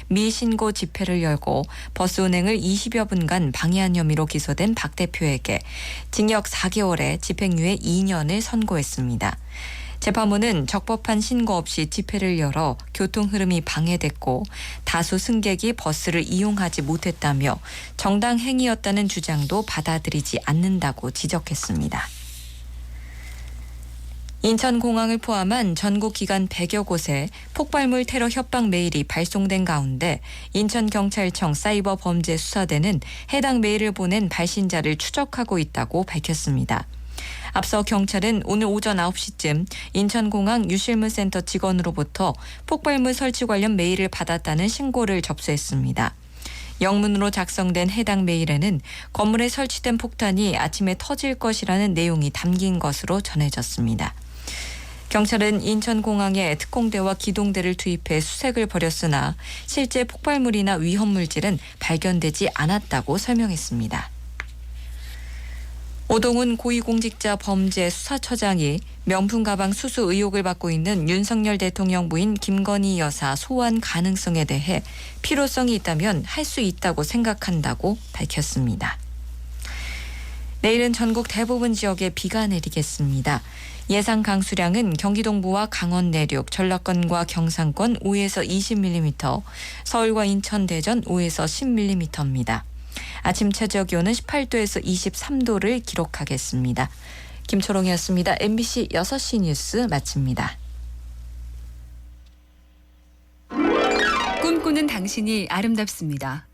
미신고 집회를 열고 버스 운행을 20여 분간 방해한 혐의로 기소된 박 대표에게 징역 4개월에 집행유예 2년을 선고했습니다. 재판부는 적법한 신고 없이 집회를 열어 교통 흐름이 방해됐고 다수 승객이 버스를 이용하지 못했다며 정당 행위였다는 주장도 받아들이지 않는다고 지적했습니다. 인천공항을 포함한 전국 기관 100여 곳에 폭발물 테러 협박 메일이 발송된 가운데 인천경찰청 사이버범죄수사대는 해당 메일을 보낸 발신자를 추적하고 있다고 밝혔습니다. 앞서 경찰은 오늘 오전 9시쯤 인천공항 유실물센터 직원으로부터 폭발물 설치 관련 메일을 받았다는 신고를 접수했습니다. 영문으로 작성된 해당 메일에는 건물에 설치된 폭탄이 아침에 터질 것이라는 내용이 담긴 것으로 전해졌습니다. 경찰은 인천공항에 특공대와 기동대를 투입해 수색을 벌였으나 실제 폭발물이나 위험물질은 발견되지 않았다고 설명했습니다. 오동훈 고위공직자 범죄수사처장이 명품 가방 수수 의혹을 받고 있는 윤석열 대통령 부인 김건희 여사 소환 가능성에 대해 필요성이 있다면 할 수 있다고 생각한다고 밝혔습니다. 내일은 전국 대부분 지역에 비가 내리겠습니다. 예상 강수량은 경기 동부와 강원 내륙, 전라권과 경상권 5에서 20mm, 서울과 인천, 대전 5에서 10mm입니다. 아침 최저 기온은 18도에서 23도를 기록하겠습니다. 김초롱이었습니다. MBC 6시 뉴스 마칩니다. 꿈꾸는 당신이 아름답습니다.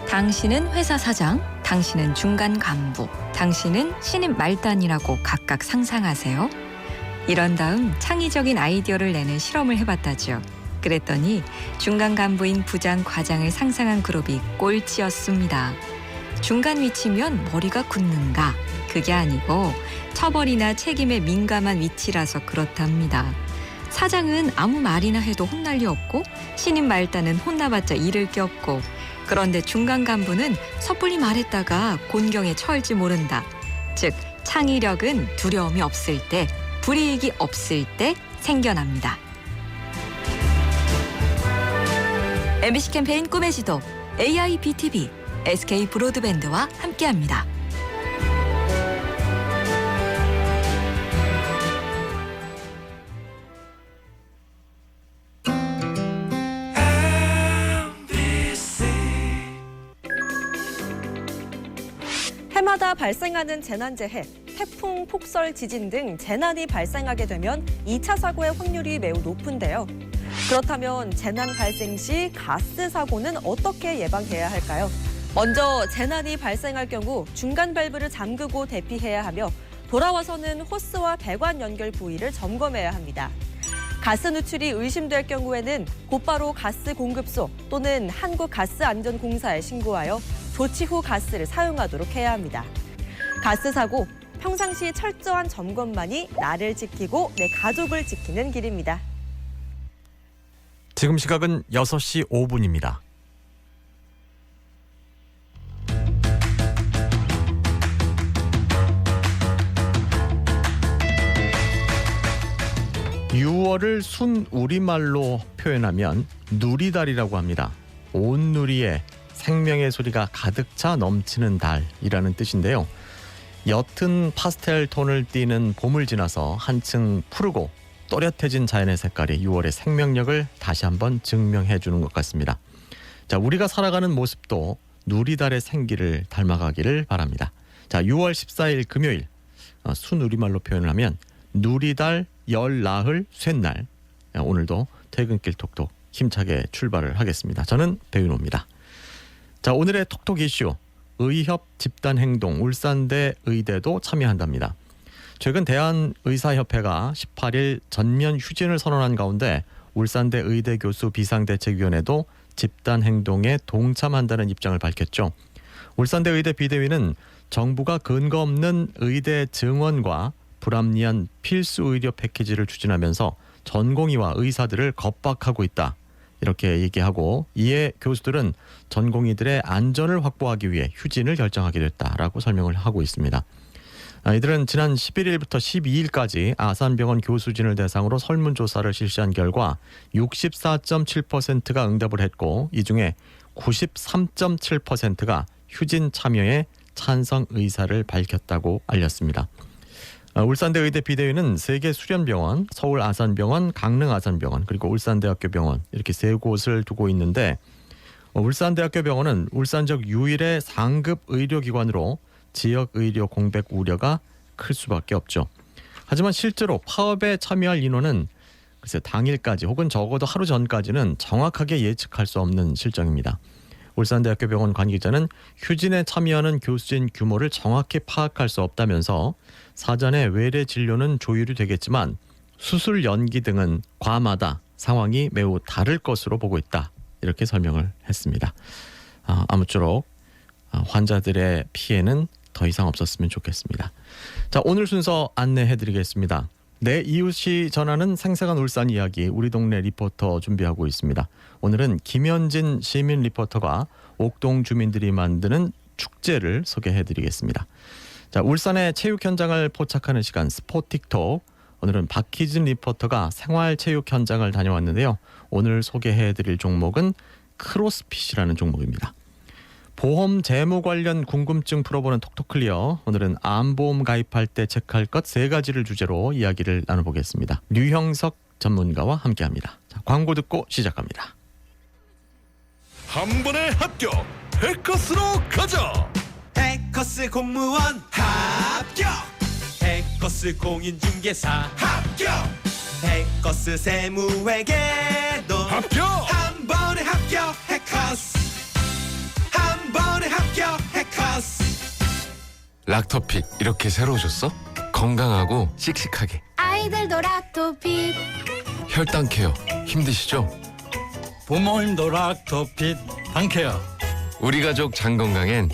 당신은 회사 사장, 당신은 중간 간부, 당신은 신입 말단이라고 각각 상상하세요? 이런 다음 창의적인 아이디어를 내는 실험을 해봤다죠. 그랬더니 중간 간부인 부장, 과장을 상상한 그룹이 꼴찌였습니다. 중간 위치면 머리가 굳는가? 그게 아니고 처벌이나 책임에 민감한 위치라서 그렇답니다. 사장은 아무 말이나 해도 혼날 리 없고 신입 말단은 혼나봤자 잃을 게 없고 그런데 중간 간부는 섣불리 말했다가 곤경에 처할지 모른다. 즉 창의력은 두려움이 없을 때, 불이익이 없을 때 생겨납니다. MBC 캠페인 꿈의 지도 AIBTV, SK 브로드밴드와 함께합니다. 해마다 발생하는 재난재해, 태풍, 폭설, 지진 등 재난이 발생하게 되면 2차 사고의 확률이 매우 높은데요. 그렇다면 재난 발생 시 가스 사고는 어떻게 예방해야 할까요? 먼저 재난이 발생할 경우 중간 밸브를 잠그고 대피해야 하며 돌아와서는 호스와 배관 연결 부위를 점검해야 합니다. 가스 누출이 의심될 경우에는 곧바로 가스 공급소 또는 한국가스안전공사에 신고하여 조치 후 가스를 사용하도록 해야 합니다. 가스 사고, 평상시 철저한 점검만이 나를 지키고 내 가족을 지키는 길입니다. 지금 시각은 6시 5분입니다. (6월을) 순 우리말로 표현하면 누리달이라고 합니다. 온 누리에 생명의 소리가 가득 차 넘치는 달이라는 뜻인데요. 옅은 파스텔 톤을 띠는 봄을 지나서 한층 푸르고 또렷해진 자연의 색깔이 6월의 생명력을 다시 한번 증명해 주는 것 같습니다. 자, 우리가 살아가는 모습도 누리달의 생기를 닮아가기를 바랍니다. 자, 6월 14일 금요일 순 우리말로 표현을 하면 누리달 열 나흘 쇳날. 오늘도 퇴근길 톡톡 힘차게 출발을 하겠습니다. 저는 배윤호입니다. 자, 오늘의 톡톡 이슈, 의협 집단행동, 울산대 의대도 참여한답니다. 최근 대한의사협회가 18일 전면 휴진을 선언한 가운데 울산대 의대 교수 비상대책위원회도 집단행동에 동참한다는 입장을 밝혔죠. 울산대 의대 비대위는 정부가 근거 없는 의대 증원과 불합리한 필수 의료 패키지를 추진하면서 전공의와 의사들을 겁박하고 있다. 이렇게 얘기하고 이에 교수들은 전공의들의 안전을 확보하기 위해 휴진을 결정하게 됐다라고 설명을 하고 있습니다. 이들은 지난 11일부터 12일까지 아산병원 교수진을 대상으로 설문조사를 실시한 결과 64.7%가 응답을 했고 이 중에 93.7%가 휴진 참여에 찬성 의사를 밝혔다고 알렸습니다. 울산대 의대 비대위는 세계수련병원, 서울아산병원, 강릉아산병원 그리고 울산대학교 병원 이렇게 세 곳을 두고 있는데 울산대학교 병원은 울산 지역 유일의 상급 의료기관으로 지역 의료 공백 우려가 클 수밖에 없죠. 하지만 실제로 파업에 참여할 인원은 글쎄 당일까지 혹은 적어도 하루 전까지는 정확하게 예측할 수 없는 실정입니다. 울산대학교 병원 관계자는 휴진에 참여하는 교수진 규모를 정확히 파악할 수 없다면서 사전에 외래 진료는 조율이 되겠지만 수술 연기 등은 과마다 상황이 매우 다를 것으로 보고 있다. 이렇게 설명을 했습니다. 아무쪼록 환자들의 피해는 더 이상 없었으면 좋겠습니다. 자, 오늘 순서 안내해드리겠습니다. 내 이웃이 전하는 생생한 울산 이야기 우리 동네 리포터 준비하고 있습니다. 오늘은 김현진 시민 리포터가 옥동 주민들이 만드는 축제를 소개해드리겠습니다. 자, 울산의 체육 현장을 포착하는 시간 스포틱톡. 오늘은 박희진 리포터가 생활체육 현장을 다녀왔는데요. 오늘 소개해드릴 종목은 크로스핏이라는 종목입니다. 보험 재무 관련 궁금증 풀어보는 톡톡클리어. 오늘은 암보험 가입할 때 체크할 것 3가지를 주제로 이야기를 나눠보겠습니다. 류형석 전문가와 함께합니다. 자, 광고 듣고 시작합니다. 한 번에 합격! 해커스로 가자! 해커스 공무원 합격! 해커스 공인중개사 합격! 해커스 세무회계도 합격! 한 번에 합격! 해커스 한 번에 합격! 해커스 락토핏 이렇게 새로우셨어? 건강하고 씩씩하게 아이들도 락토핏 혈당 케어 힘드시죠? 부모님도 락토핏 당케어. 우리 가족 장 건강엔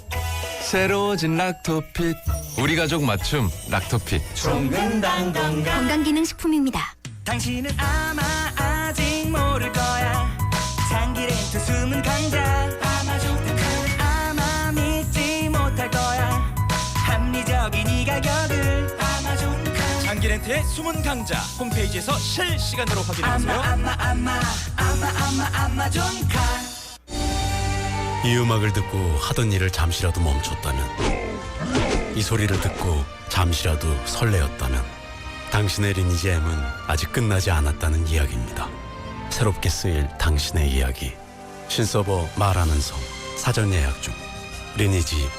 새로워진 락토핏 우리 가족 맞춤 락토핏 종근당 건강 건강기능식품입니다. 당신은 아마 아직 모를 거야 장기렌트 숨은 강자 아마존 아마 믿지 못할 거야 합리적인 이 가격을 아마존 장기렌트의 숨은 강자 홈페이지에서 실시간으로 확인하세요. 아마존카 이 음악을 듣고 하던 일을 잠시라도 멈췄다면, 이 소리를 듣고 잠시라도 설레었다면 당신의 리니지 M은 아직 끝나지 않았다는 이야기입니다. 새롭게 쓰일 당신의 이야기. 신서버 말하는 섬 사전 예약 중. 리니지 M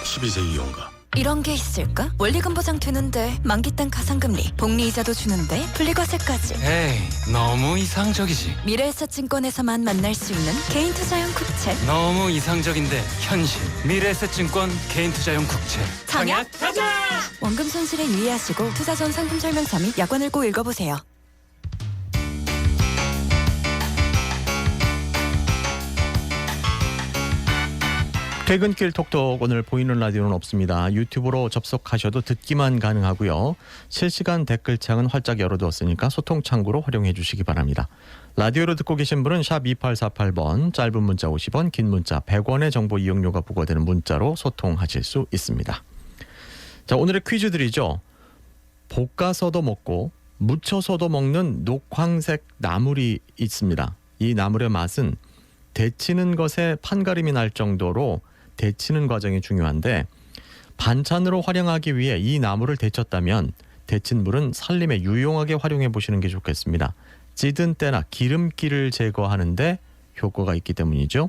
12세 이용가. 이런 게 있을까? 원리금 보장 되는데 만기 땐 가상금리, 복리이자도 주는데 분리과세까지. 에이, 너무 이상적이지. 미래에셋증권에서만 만날 수 있는 개인 투자용 국채. 너무 이상적인데 현실. 미래에셋증권 개인투자용 국채. 청약 가자! 원금 손실에 유의하시고 투자 전 상품 설명서 및 약관을 꼭 읽어보세요. 퇴근길 톡톡. 오늘 보이는 라디오는 없습니다. 유튜브로 접속하셔도 듣기만 가능하고요. 실시간 댓글창은 활짝 열어두었으니까 소통 창구로 활용해 주시기 바랍니다. 라디오로 듣고 계신 분은 샵 2848번, 짧은 문자 50원, 긴 문자 100원의 정보 이용료가 부과되는 문자로 소통하실 수 있습니다. 자, 오늘의 퀴즈들이죠. 볶아서도 먹고 무쳐서도 먹는 녹황색 나물이 있습니다. 이 나물의 맛은 데치는 것에 판가름이 날 정도로 데치는 과정이 중요한데, 반찬으로 활용하기 위해 이 나물을 데쳤다면 데친 물은 살림에 유용하게 활용해 보시는 게 좋겠습니다. 찌든 때나 기름기를 제거하는데 효과가 있기 때문이죠.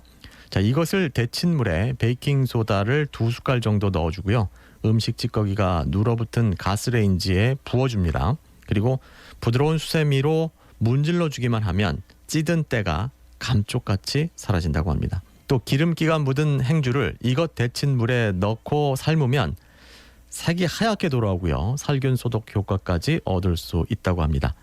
자, 이것을 데친 물에 베이킹소다를 2숟갈 정도 넣어주고요. 음식 찌꺼기가 눌어붙은 가스레인지에 부어줍니다. 그리고 부드러운 수세미로 문질러주기만 하면 찌든 때가 감쪽같이 사라진다고 합니다. 또 기름기가 묻은 행주를 이것 데친 물에 넣고 삶으면 색이 하얗게 돌아오고요. 살균 소독 효과까지 얻을 수 있다고 합니다.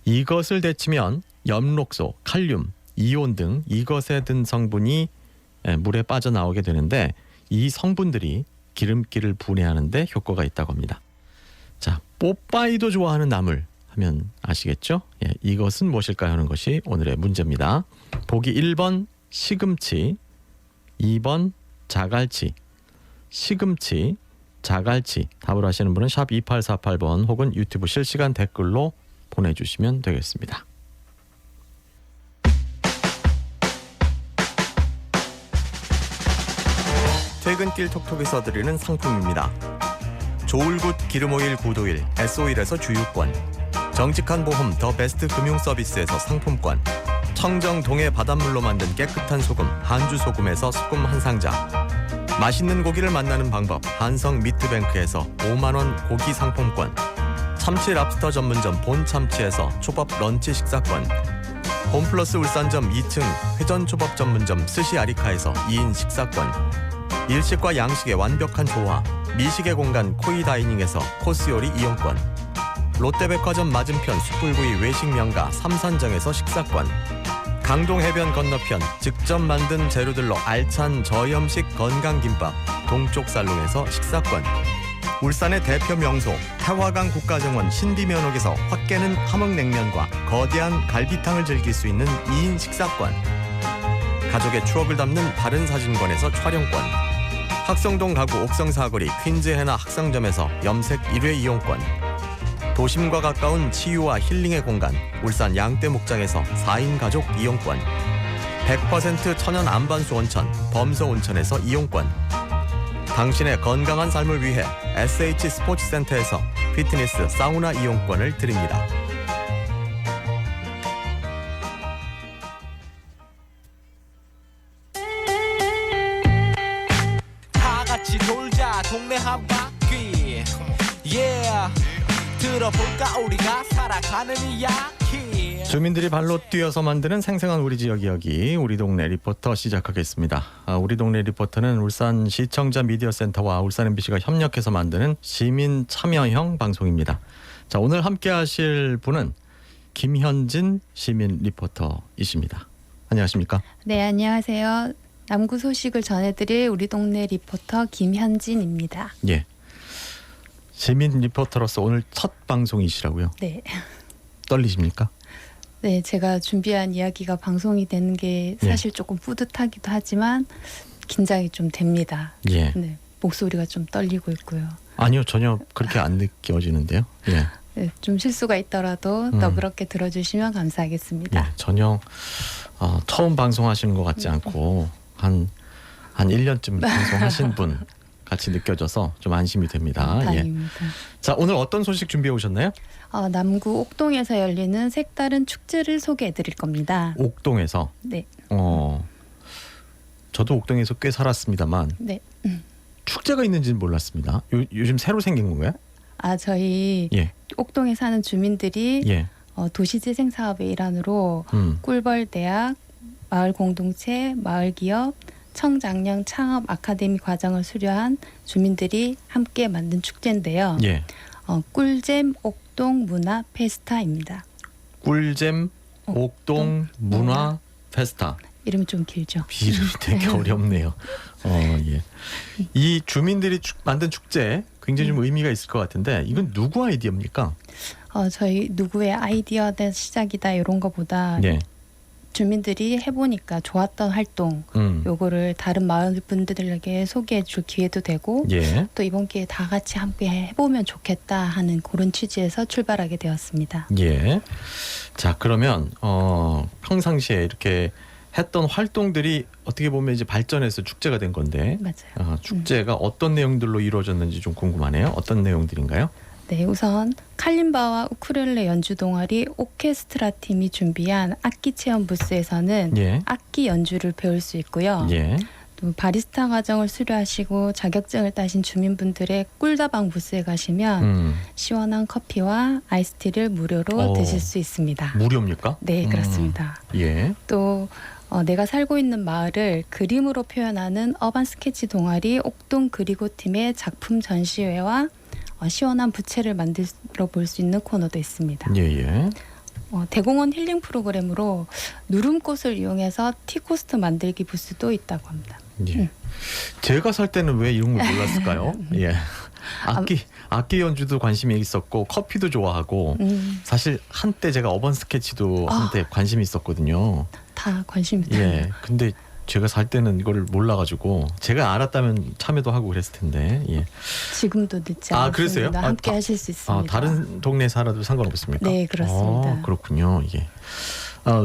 이것을 데치면 엽록소, 칼륨, 이온 등 이것에 든 성분이 물에 빠져나오게 되는데, 이 성분들이 기름기를 분해하는 데 효과가 있다고 합니다. 자, 뽀빠이도 좋아하는 나물 하면 아시겠죠? 예, 이것은 무엇일까요? 하는 것이 오늘의 문제입니다. 보기 1번 시금치, 2번 자갈치, 시금치, 자갈치 답을 하시는 분은 샵 2848번 혹은 유튜브 실시간 댓글로 보내주시면 되겠습니다. 퇴근길 톡톡에서 드리는 상품입니다. 조울굿 기름오일 구도일 S오일에서 주유권, 정직한 보험 더 베스트 금융서비스에서 상품권, 청정 동해 바닷물로 만든 깨끗한 소금 한주소금에서 소금 한 상자, 맛있는 고기를 만나는 방법 한성 미트뱅크에서 5만원 고기 상품권, 참치 랍스터 전문점 본참치에서 초밥 런치 식사권, 홈플러스 울산점 2층 회전초밥 전문점 스시 아리카에서 2인 식사권, 일식과 양식의 완벽한 조화 미식의 공간 코이다이닝에서 코스요리 이용권, 롯데백화점 맞은편 숯불구이 외식 명가 삼산정에서 식사권, 강동 해변 건너편 직접 만든 재료들로 알찬 저염식 건강김밥 동쪽 살롱에서 식사권, 울산의 대표 명소 태화강 국가정원 신비면옥에서 확 깨는 함흥냉면과 거대한 갈비탕을 즐길 수 있는 2인 식사권, 가족의 추억을 담는 바른 사진관에서 촬영권, 학성동 가구 옥성사거리 퀸즈헤나 학상점에서 염색 1회 이용권, 도심과 가까운 치유와 힐링의 공간 울산 양떼목장에서 4인 가족 이용권, 100% 천연 안반수 온천 범서온천에서 이용권, 당신의 건강한 삶을 위해 SH 스포츠센터에서 피트니스 사우나 이용권을 드립니다. 다 같이 돌자 동네 한 바퀴. Yeah. 들어볼까 우리가 살아가는 이야기. 주민들이 발로 뛰어서 만드는 생생한 우리 지역 이야기 우리 동네 리포터 시작하겠습니다. 우리 동네 리포터는 울산 시청자 미디어센터와 울산 MBC가 협력해서 만드는 시민 참여형 방송입니다. 자, 오늘 함께 하실 분은 김현진 시민 리포터이십니다. 안녕하십니까? 네, 안녕하세요. 남구 소식을 전해드릴 우리 동네 리포터 김현진입니다. 예. 시민 리포터로서 오늘 첫 방송이시라고요? 네. 떨리십니까? 네, 제가 준비한 이야기가 방송이 되는 게 사실 조금 뿌듯하기도 하지만 긴장이 좀 됩니다. 예. 네, 목소리가 좀 떨리고 있고요. 아니요, 전혀 그렇게 안 느껴지는데요. 예. 네, 좀 실수가 있더라도 너그럽게 들어주시면 감사하겠습니다. 예, 전혀 처음 방송하시는 것 같지 않고 한 1년쯤 방송하신 분 같이 느껴져서 좀 안심이 됩니다. 다행입니다. 예. 자, 오늘 어떤 소식 준비해 오셨나요? 남구 옥동에서 열리는 색다른 축제를 소개해 드릴 겁니다. 옥동에서? 네. 저도 옥동에서 꽤 살았습니다만 네. 축제가 있는지는 몰랐습니다. 요즘 새로 생긴 건가요? 저희 예. 옥동에 사는 주민들이 예. 도시재생 사업의 일환으로 꿀벌대학, 마을공동체, 마을기업, 청장년 창업 아카데미 과정을 수료한 주민들이 함께 만든 축제인데요. 예. 꿀잼 옥동 문화 페스타입니다. 꿀잼 옥동 문화 페스타. 이름이 좀 길죠. 이름이 되게 어렵네요. 예. 이 주민들이 만든 축제 굉장히 좀 의미가 있을 것 같은데 이건 누구 아이디어입니까? 저희 누구의 아이디어된 시작이다 이런 거보다 예. 주민들이 해보니까 좋았던 활동 요거를 다른 마을 분들에게 소개해 줄 기회도 되고 예. 또 이번 기회에 다 같이 함께 해보면 좋겠다 하는 그런 취지에서 출발하게 되었습니다. 예. 자, 그러면 평상시에 이렇게 했던 활동들이 어떻게 보면 이제 발전해서 축제가 된 건데 맞아요. 축제가 어떤 내용들로 이루어졌는지 좀 궁금하네요. 어떤 내용들인가요? 네, 우선 칼림바와 우쿨렐레 연주 동아리 오케스트라 팀이 준비한 악기 체험 부스에서는 예. 악기 연주를 배울 수 있고요. 예. 또 바리스타 과정을 수료하시고 자격증을 따신 주민분들의 꿀다방 부스에 가시면 시원한 커피와 아이스티를 무료로 드실 수 있습니다. 무료입니까? 네, 그렇습니다. 예. 또 내가 살고 있는 마을을 그림으로 표현하는 어반 스케치 동아리 옥동 그리고 팀의 작품 전시회와 시원한 부채를 만들어 볼 수 있는 코너도 있습니다. 예. 대공원 힐링 프로그램으로 누름꽃을 이용해서 티코스트 만들기 부스도 있다고 합니다. 예. 제가 살 때는 왜 이런 걸 몰랐을까요? 예. 악기 연주도 관심이 있었고 커피도 좋아하고 사실 한때 제가 어반 스케치도 한때 관심이 있었거든요. 다 관심이 예. 근데 제가 살 때는 이걸 몰라가지고 제가 알았다면 참여도 하고 그랬을 텐데. 예. 지금도 늦지 아, 않습니다. 그랬어요? 함께 아, 하실 수 있습니다. 다른 동네 살아도 상관없습니까? 네, 그렇습니다. 그렇군요. 예.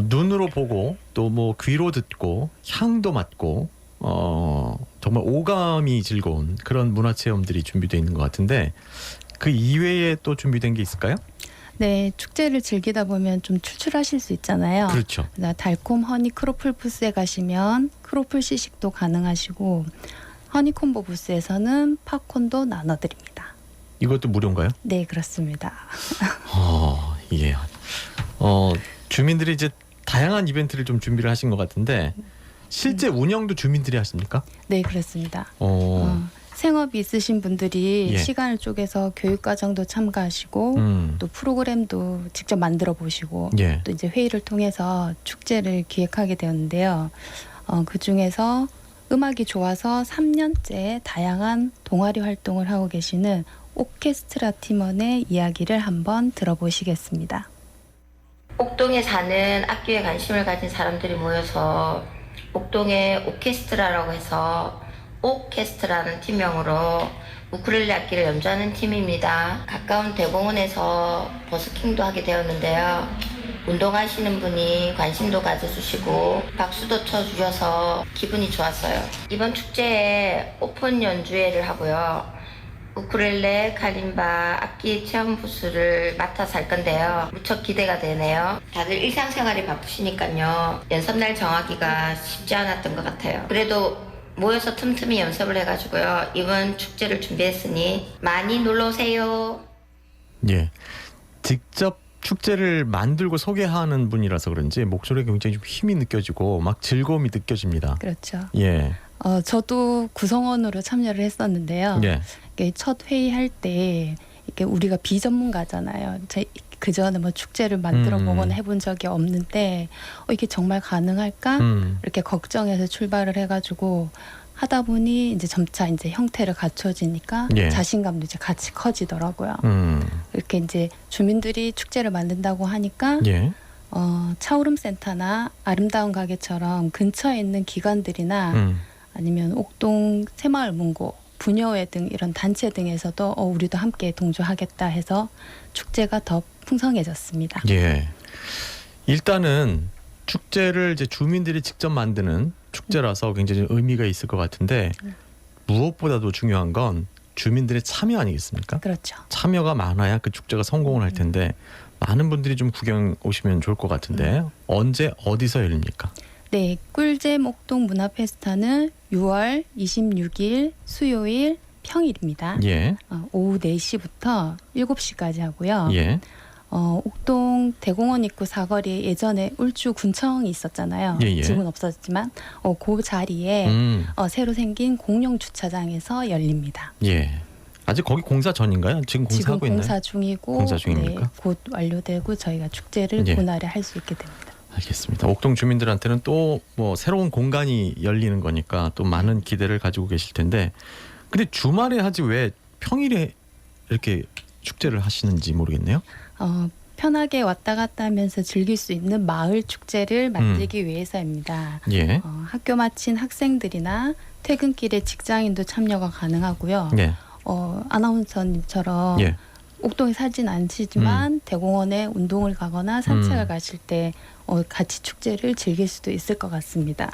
눈으로 보고 또 뭐 귀로 듣고 향도 맡고 정말 오감이 즐거운 그런 문화 체험들이 준비되어 있는 것 같은데 그 이외에 또 준비된 게 있을까요? 네, 축제를 즐기다 보면 좀 출출하실 수 있잖아요. 그렇죠. 달콤 허니 크로플 부스에 가시면 크로플 시식도 가능하시고 허니콤보 부스에서는 팝콘도 나눠드립니다. 이것도 무료인가요? 네, 그렇습니다. 예. 주민들이 이제 다양한 이벤트를 좀 준비를 하신 것 같은데 실제 운영도 주민들이 하십니까? 네, 그렇습니다. 생업이 있으신 분들이 예. 시간을 쪼개서 교육과정도 참가하시고 또 프로그램도 직접 만들어 보시고 예. 또 이제 회의를 통해서 축제를 기획하게 되었는데요. 그 중에서 음악이 좋아서 3년째 다양한 동아리 활동을 하고 계시는 오케스트라 팀원의 이야기를 한번 들어보시겠습니다. 옥동에 사는 악기에 관심을 가진 사람들이 모여서 옥동에 오케스트라라고 해서 오케스트라는 팀명으로 우쿨렐레 악기를 연주하는 팀입니다. 가까운 대공원에서 버스킹도 하게 되었는데요. 운동하시는 분이 관심도 가져주시고 박수도 쳐주셔서 기분이 좋았어요. 이번 축제에 오픈 연주회를 하고요. 우쿨렐레, 칼림바, 악기 체험 부스를 맡아서 할 건데요. 무척 기대가 되네요. 다들 일상생활이 바쁘시니까요. 연습날 정하기가 쉽지 않았던 것 같아요. 그래도 모여서 틈틈이 연습을 해가지고요. 이번 축제를 준비했으니 많이 놀러오세요. 예. 직접 축제를 만들고 소개하는 분이라서 그런지 목소리에 굉장히 좀 힘이 느껴지고 막 즐거움이 느껴집니다. 그렇죠. 예. 저도 구성원으로 참여를 했었는데요. 예. 이게 첫 회의할 때 이게 우리가 비전문가잖아요. 그 전에 뭐 축제를 만들어 보거나 해본 적이 없는데 이게 정말 가능할까 이렇게 걱정해서 출발을 해가지고 하다 보니 이제 점차 이제 형태를 갖춰지니까 예. 자신감도 이제 같이 커지더라고요. 이렇게 이제 주민들이 축제를 만든다고 하니까 예. 차오름 센터나 아름다운 가게처럼 근처에 있는 기관들이나 아니면 옥동 새마을 문고 부녀회 등 이런 단체 등에서도 우리도 함께 동조하겠다 해서 축제가 더 풍성해졌습니다. 예. 일단은 축제를 이제 주민들이 직접 만드는 축제라서 굉장히 의미가 있을 것 같은데 무엇보다도 중요한 건 주민들의 참여 아니겠습니까? 그렇죠. 참여가 많아야 그 축제가 성공을 할 텐데 많은 분들이 좀 구경 오시면 좋을 것 같은데 언제 어디서 열립니까? 네, 꿀잼 옥동 문화페스타는 6월 26일 수요일 평일입니다. 예. 오후 4시부터 7시까지 하고요. 예. 옥동 대공원 입구 사거리에 예전에 울주 군청이 있었잖아요. 예. 지금은 없었지만 그 자리에 새로 생긴 공용 주차장에서 열립니다. 예. 아직 거기 공사 전인가요? 지금 공사하고 지금 있나요? 공사 중이고 공사 중입니까? 네, 곧 완료되고 저희가 축제를 예. 그날에 할 수 있게 됩니다. 알겠습니다. 옥동 주민들한테는 또 뭐 새로운 공간이 열리는 거니까 또 많은 기대를 가지고 계실 텐데 근데 주말에 하지 왜 평일에 이렇게 축제를 하시는지 모르겠네요. 편하게 왔다 갔다 하면서 즐길 수 있는 마을 축제를 만들기 위해서입니다. 예. 학교 마친 학생들이나 퇴근길에 직장인도 참여가 가능하고요. 예. 아나운서님처럼 예. 옥동에 살진 않지만 대공원에 운동을 가거나 산책을 가실 때 같이 축제를 즐길 수도 있을 것 같습니다.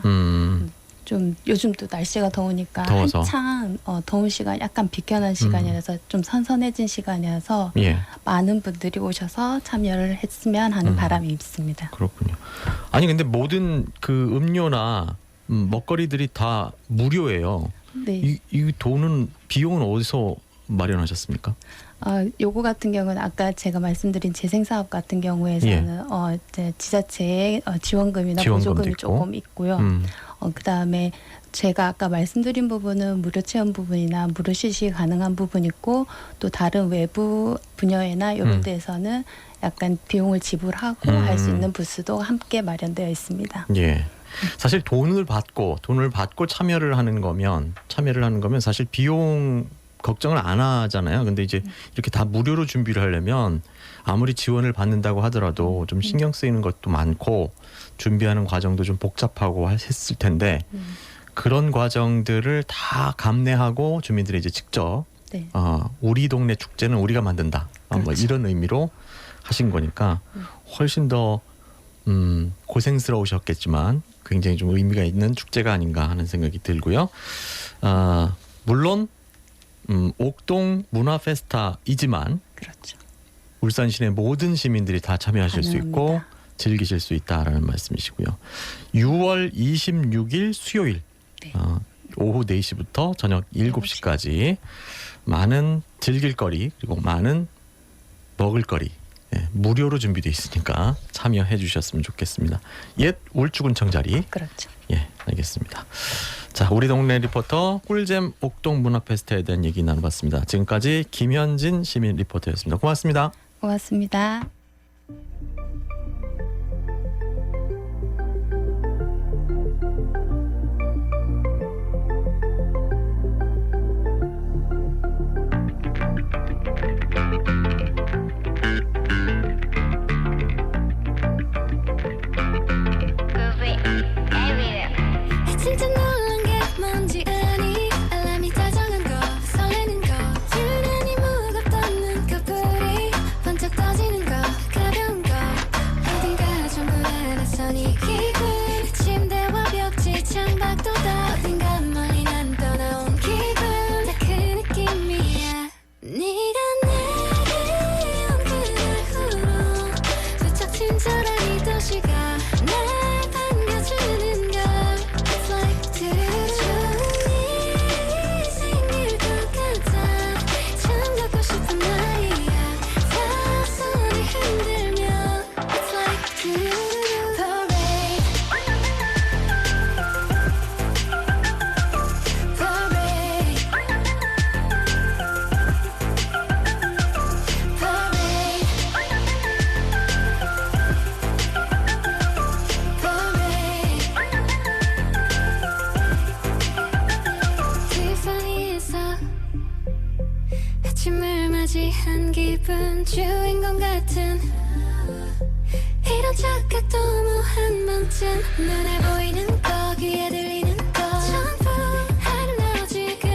좀 요즘 또 날씨가 더우니까 더워서. 한창 더운 시간 약간 비껴난 시간이라서 좀 선선해진 시간이라서 예. 많은 분들이 오셔서 참여를 했으면 하는 바람이 있습니다. 그렇군요. 아니 근데 모든 그 음료나 먹거리들이 다 무료예요. 네. 이 돈은 비용은 어디서 마련하셨습니까? 요거 같은 경우는 아까 제가 말씀드린 재생사업 같은 경우에서는 이제 지자체의 지원금이나 보조금이 있고. 조금 있고요. 그다음에 제가 아까 말씀드린 부분은 무료 체험 부분이나 무료 시식이 가능한 부분 있고 또 다른 외부 분야나 이런 데에서는 약간 비용을 지불하고 할 수 있는 부스도 함께 마련되어 있습니다. 예. 사실 돈을 받고 참여를 하는 거면 사실 비용 걱정을 안 하잖아요. 근데 이제 이렇게 다 무료로 준비를 하려면 아무리 지원을 받는다고 하더라도 좀 신경 쓰이는 것도 많고 준비하는 과정도 좀 복잡하고 했을 텐데 그런 과정들을 다 감내하고 주민들이 이제 직접 네. 우리 동네 축제는 우리가 만든다. 뭐 그렇죠. 이런 의미로 하신 거니까 훨씬 더 고생스러우셨겠지만 굉장히 좀 의미가 있는 축제가 아닌가 하는 생각이 들고요. 물론 옥동 문화 페스타이지만 그렇죠. 울산 시내 모든 시민들이 다 참여하실 수 있고 가능합니다. 즐기실 수 있다라는 말씀이시고요. 6월 26일 수요일 네. 오후 4시부터 저녁 7시까지 많은 즐길거리 그리고 많은 먹을거리 무료로 준비되어 있으니까 참여해 주셨으면 좋겠습니다. 옛 울주군청 자리. 그렇죠. 예, 알겠습니다. 자, 우리 동네 리포터 꿀잼 옥동 문화 페스타에 대한 얘기 나눠봤습니다. 지금까지 김현진 시민 리포터였습니다. 고맙습니다. 고맙습니다. 진짜 놀란 게 뭔지 아니 알람이 다정한 거 설레는 거 유난히 무겁던 눈꺼풀이 번쩍 떠지는 거 가벼운 거 어딘가 좀 불안해서 네 기분 침대와 벽지 창밖도다 어딘가 멀리 난 떠나온 기분 다 그 느낌이야 네가 내게 온 그날 후로 부쩍 친절한 이 도시가 날 반겨주는 걸 It's like 네 생일 것 같아 참 갖고 싶은 말이야 다 손을 흔들며 It's like 티파니에서 아침을 맞이한 기분 주인공 같은 이런 착각도 뭐 한 번쯤 눈에 보이는 거 귀에 들리는 거 전부 아름다워 지금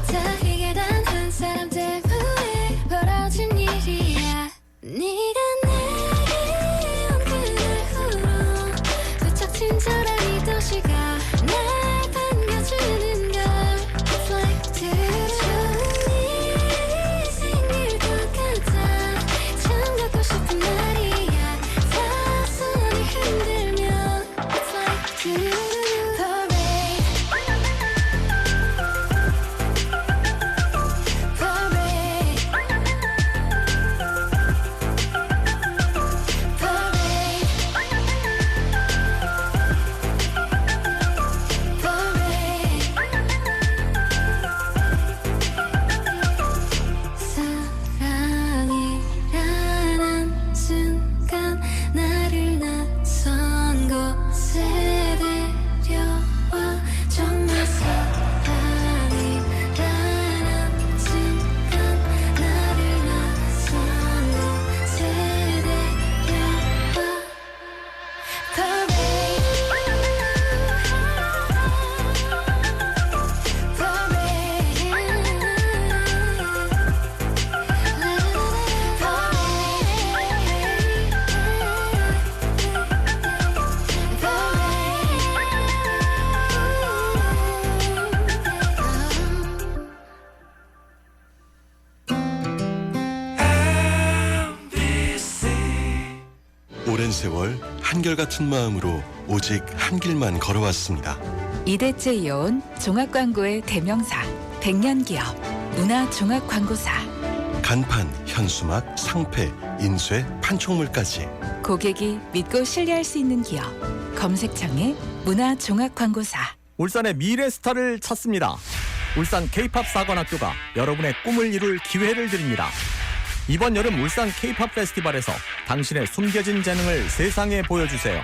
다 이게 단 한 사람 때문에 벌어진 일이야 네가 내게 온 그날 후로 부쩍 친절한 이 도시가 날 반겨주는 걸 It's like 네 생일 것 같아 참 갖고 싶은 말이야 다 손을 흔들며 It's like 사랑이라는 순간 나를 낯선 곳에 데려와 정말 사랑이라는 순간 나를 낯선 곳에 데려와 오랜 세월 한결같은 마음으로 오직 한 길만 걸어왔습니다. 이대째 이어온 종합광고의 대명사 100년 기업 문화종합광고사 간판, 현수막, 상패, 인쇄, 판촉물까지 고객이 믿고 신뢰할 수 있는 기업 검색창에 문화종합광고사 울산의 미래 스타를 찾습니다. 울산 K-팝 사관학교가 여러분의 꿈을 이룰 기회를 드립니다. 이번 여름 울산 K-팝 페스티벌에서 당신의 숨겨진 재능을 세상에 보여주세요.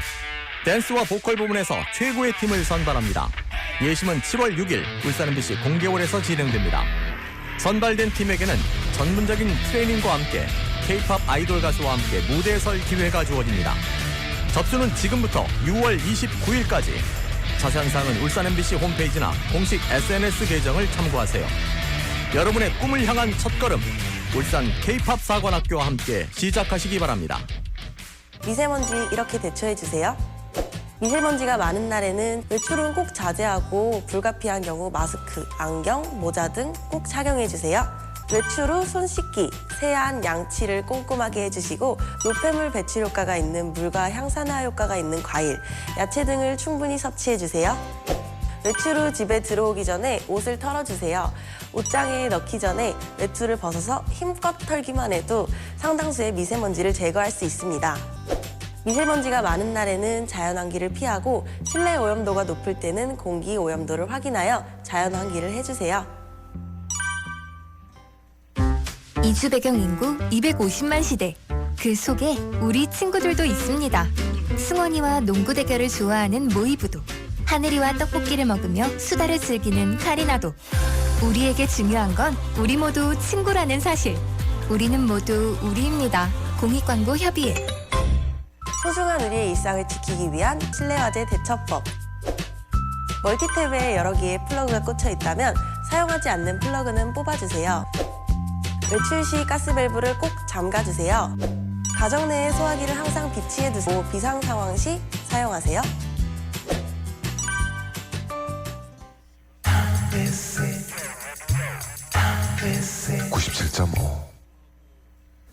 댄스와 보컬 부문에서 최고의 팀을 선발합니다. 예심은 7월 6일 울산 MBC 공개홀에서 진행됩니다. 선발된 팀에게는 전문적인 트레이닝과 함께 K-팝 아이돌 가수와 함께 무대에 설 기회가 주어집니다. 접수는 지금부터 6월 29일까지. 자세한 사항은 울산 MBC 홈페이지나 공식 SNS 계정을 참고하세요. 여러분의 꿈을 향한 첫걸음, 울산 K-팝 사관학교와 함께 시작하시기 바랍니다. 미세먼지 이렇게 대처해주세요. 미세먼지가 많은 날에는 외출은 꼭 자제하고 불가피한 경우 마스크, 안경, 모자 등 꼭 착용해주세요. 외출 후 손 씻기, 세안, 양치를 꼼꼼하게 해주시고 노폐물 배출 효과가 있는 물과 향산화 효과가 있는 과일, 야채 등을 충분히 섭취해주세요. 외출 후 집에 들어오기 전에 옷을 털어주세요. 옷장에 넣기 전에 외투를 벗어서 힘껏 털기만 해도 상당수의 미세먼지를 제거할 수 있습니다. 미세먼지가 많은 날에는 자연환기를 피하고 실내 오염도가 높을 때는 공기 오염도를 확인하여 자연환기를 해주세요. 이주 배경 인구 250만 시대. 그 속에 우리 친구들도 있습니다. 승원이와 농구 대결을 좋아하는 모이부도, 하늘이와 떡볶이를 먹으며 수다를 즐기는 카리나도. 우리에게 중요한 건 우리 모두 친구라는 사실. 우리는 모두 우리입니다. 공익광고협의회. 소중한 우리의 일상을 지키기 위한 실내화재 대처법. 멀티탭에 여러 개의 플러그가 꽂혀 있다면 사용하지 않는 플러그는 뽑아주세요. 외출 시 가스밸브를 꼭 잠가주세요. 가정 내에 소화기를 항상 비치해두고 비상 상황 시 사용하세요.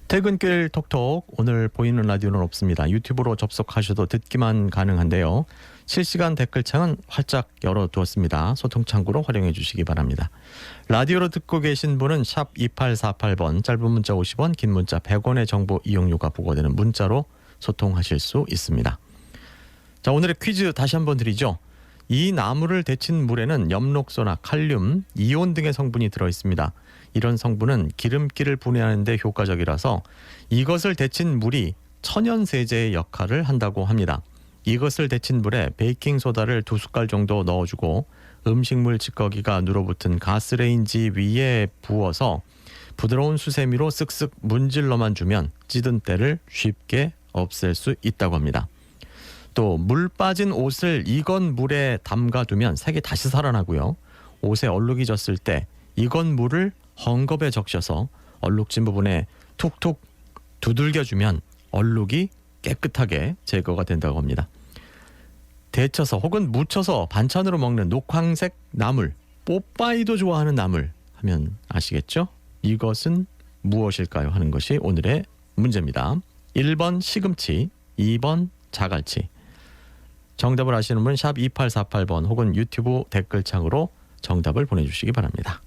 퇴근길 톡톡, 오늘 보이는 라디오는 없습니다. 유튜브로 접속하셔도 듣기만 가능한데요. 실시간 댓글창은 활짝 열어두었습니다. 소통 창구로 활용해 주시기 바랍니다. 라디오로 듣고 계신 분은 샵 2848번, 짧은 문자 50원, 긴 문자 100원의 정보 이용료가 부과되는 문자로 소통하실 수 있습니다. 자, 오늘의 퀴즈 다시 한번 드리죠. 이 나무를 데친 물에는 엽록소나 칼륨, 이온 등의 성분이 들어있습니다. 이런 성분은 기름기를 분해하는 데 효과적이라서 이것을 데친 물이 천연세제의 역할을 한다고 합니다. 이것을 데친 물에 베이킹소다를 2숟갈 정도 넣어주고 음식물 찌꺼기가 눌어붙은 가스레인지 위에 부어서 부드러운 수세미로 쓱쓱 문질러만 주면 찌든 때를 쉽게 없앨 수 있다고 합니다. 또 물 빠진 옷을 익은 물에 담가두면 색이 다시 살아나고요. 옷에 얼룩이 졌을 때 익은 물을 헝겊에 적셔서 얼룩진 부분에 툭툭 두들겨주면 얼룩이 깨끗하게 제거가 된다고 합니다. 데쳐서 혹은 묻혀서 반찬으로 먹는 녹황색 나물, 뽀빠이도 좋아하는 나물 하면 아시겠죠? 이것은 무엇일까요? 하는 것이 오늘의 문제입니다. 1번 시금치, 2번 자갈치. 정답을 아시는 분 샵 2848번 혹은 유튜브 댓글창으로 정답을 보내주시기 바랍니다.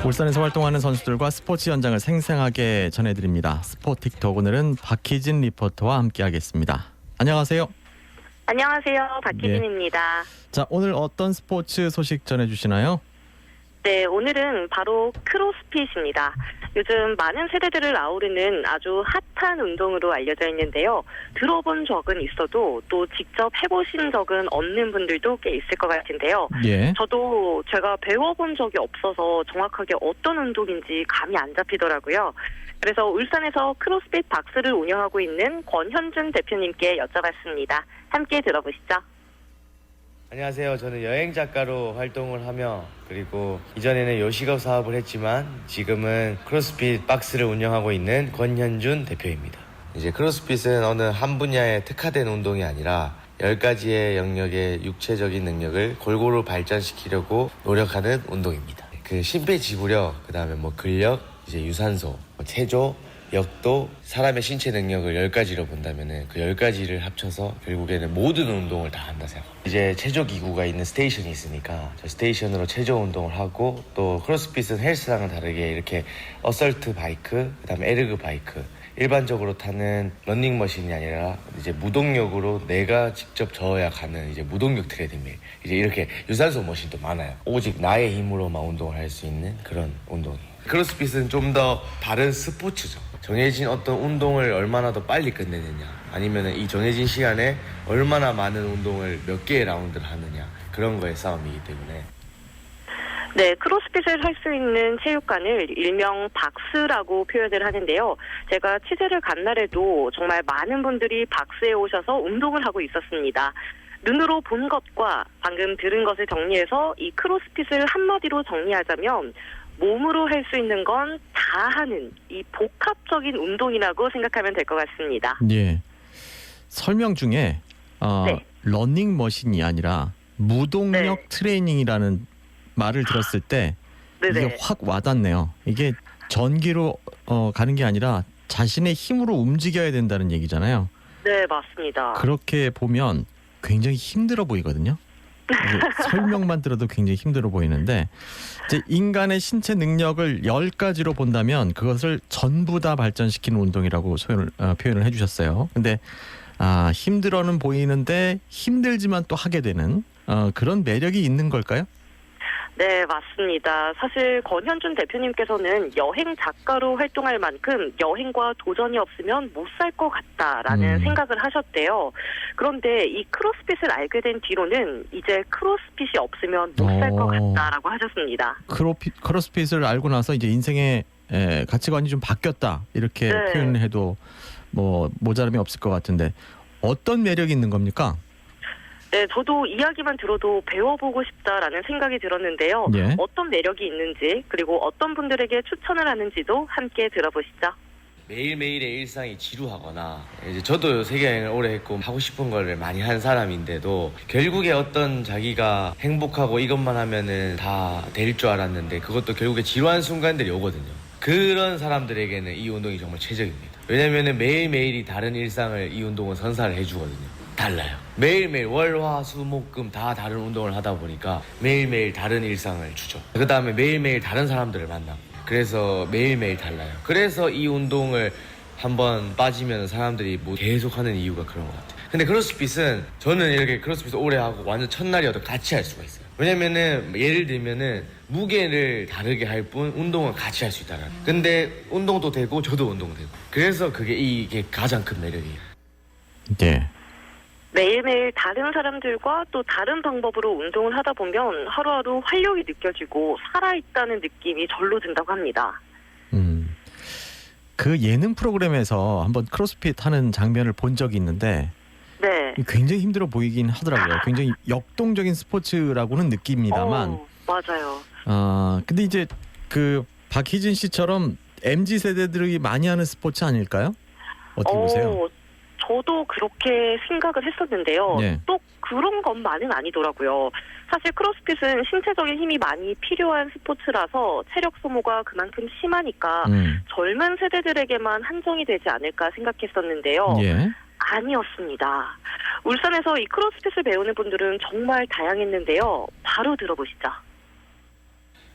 울산에서 활동하는 선수들과 스포츠 현장을 생생하게 전해드립니다. 스포틱톡, 오늘은 박희진 리포터와 함께하겠습니다. 안녕하세요. 안녕하세요. 박희진입니다. 자, 오늘 어떤 스포츠 소식 전해주시나요? 네, 오늘은 바로 크로스핏입니다. 요즘 많은 세대들을 아우르는 아주 핫한 운동으로 알려져 있는데요. 들어본 적은 있어도 또 직접 해보신 적은 없는 분들도 꽤 있을 것 같은데요. 예. 저도 제가 배워본 적이 없어서 정확하게 어떤 운동인지 감이 안 잡히더라고요. 그래서 울산에서 크로스핏 박스를 운영하고 있는 권현준 대표님께 여쭤봤습니다. 함께 들어보시죠. 안녕하세요. 저는 여행 작가로 활동을 하며 그리고 이전에는 요식업 사업을 했지만 지금은 크로스핏 박스를 운영하고 있는 권현준 대표입니다. 이제 크로스핏은 어느 한 분야에 특화된 운동이 아니라 10가지의 영역의 육체적인 능력을 골고루 발전시키려고 노력하는 운동입니다. 그 심폐지구력, 그다음에 근력, 이제 유산소, 체조, 역도, 사람의 신체 능력을 10가지로 본다면은 그 10가지를 합쳐서 결국에는 모든 운동을 다 한다 생각합니다. 이제 체조 기구가 있는 스테이션이 있으니까 저 스테이션으로 체조 운동을 하고, 또 크로스핏은 헬스랑은 다르게 이렇게 어설트 바이크, 그다음에 에르그 바이크, 일반적으로 타는 러닝머신이 아니라 이제 무동력으로 내가 직접 저어야 가는 이제 무동력 트레드밀, 이제 이렇게 유산소 머신도 많아요. 오직 나의 힘으로만 운동을 할 수 있는 그런 운동입니다. 크로스핏은 좀 더 다른 스포츠죠. 정해진 어떤 운동을 얼마나 더 빨리 끝내느냐, 아니면 이 정해진 시간에 얼마나 많은 운동을 몇 개의 라운드를 하느냐, 그런 거의 싸움이기 때문에. 네, 크로스핏을 할 수 있는 체육관을 일명 박스라고 표현을 하는데요. 제가 취재를 간 날에도 정말 많은 분들이 박스에 오셔서 운동을 하고 있었습니다. 눈으로 본 것과 방금 들은 것을 정리해서 이 크로스핏을 한마디로 정리하자면 몸으로 할 수 있는 건 다 하는 이 복합적인 운동이라고 생각하면 될 것 같습니다. 예. 설명 중에 네. 러닝머신이 아니라 무동력 트레이닝이라는 말을 들었을 때 이게 확 와닿네요. 이게 전기로 가는 게 아니라 자신의 힘으로 움직여야 된다는 얘기잖아요. 네, 맞습니다. 그렇게 보면 굉장히 힘들어 보이거든요. 설명만 들어도 굉장히 힘들어 보이는데 이제 인간의 신체 능력을 10가지로 본다면 그것을 전부 다 발전시키는 운동이라고 표현을 해주셨어요. 근데 힘들어는 보이는데 힘들지만 또 하게 되는 그런 매력이 있는 걸까요? 네, 맞습니다. 사실 권현준 대표님께서는 여행 작가로 활동할 만큼 여행과 도전이 없으면 못 살 것 같다라는 생각을 하셨대요. 그런데 이 크로스핏을 알게 된 뒤로는 이제 크로스핏이 없으면 못 살 것 같다라고 하셨습니다. 크로스핏을 알고 나서 이제 인생의 가치관이 좀 바뀌었다 이렇게 표현을 해도 뭐 모자람이 없을 것 같은데 어떤 매력이 있는 겁니까? 네, 저도 이야기만 들어도 배워보고 싶다라는 생각이 들었는데요. 예. 어떤 매력이 있는지 그리고 어떤 분들에게 추천을 하는지도 함께 들어보시죠. 매일매일의 일상이 지루하거나, 이제 저도 세계여행을 오래 했고 하고 싶은 거를 많이 한 사람인데도 결국에 어떤 자기가 행복하고 이것만 하면은 다 될 줄 알았는데 그것도 결국에 지루한 순간들이 오거든요. 그런 사람들에게는 이 운동이 정말 최적입니다. 왜냐면은 매일매일이 다른 일상을 이 운동은 선사를 해주거든요. 달라요. 매일매일 월, 화, 수, 목, 금 다 다른 운동을 하다 보니까 매일매일 다른 일상을 주죠. 그 다음에 매일매일 다른 사람들을 만나고, 그래서 매일매일 달라요. 그래서 이 운동을 한번 빠지면 사람들이 뭐 계속 하는 이유가 그런 것 같아요. 근데 크로스핏은 저는 이렇게 크로스핏을 오래 하고 완전 첫날이어도 같이 할 수가 있어요. 왜냐면은 예를 들면은 무게를 다르게 할 뿐 운동은 같이 할 수 있다는. 근데 운동도 되고 저도 운동되고, 그래서 이게 가장 큰 매력이에요. 네. 매일매일 다른 사람들과 또 다른 방법으로 운동을 하다 보면 하루하루 활력이 느껴지고 살아있다는 느낌이 절로 든다고 합니다. 그 예능 프로그램에서 한번 크로스핏 하는 장면을 본 적이 있는데 굉장히 힘들어 보이긴 하더라고요. 굉장히 역동적인 스포츠라고는 느낍니다만 맞아요. 근데 이제 그 박희진 씨처럼 MZ 세대들이 많이 하는 스포츠 아닐까요? 어떻게 보세요? 저도 그렇게 생각을 했었는데요. 네. 또 그런 것만은 아니더라고요. 사실 크로스핏은 신체적인 힘이 많이 필요한 스포츠라서 체력 소모가 그만큼 심하니까 젊은 세대들에게만 한정이 되지 않을까 생각했었는데요. 예. 아니었습니다. 울산에서 이 크로스핏을 배우는 분들은 정말 다양했는데요. 바로 들어보시죠.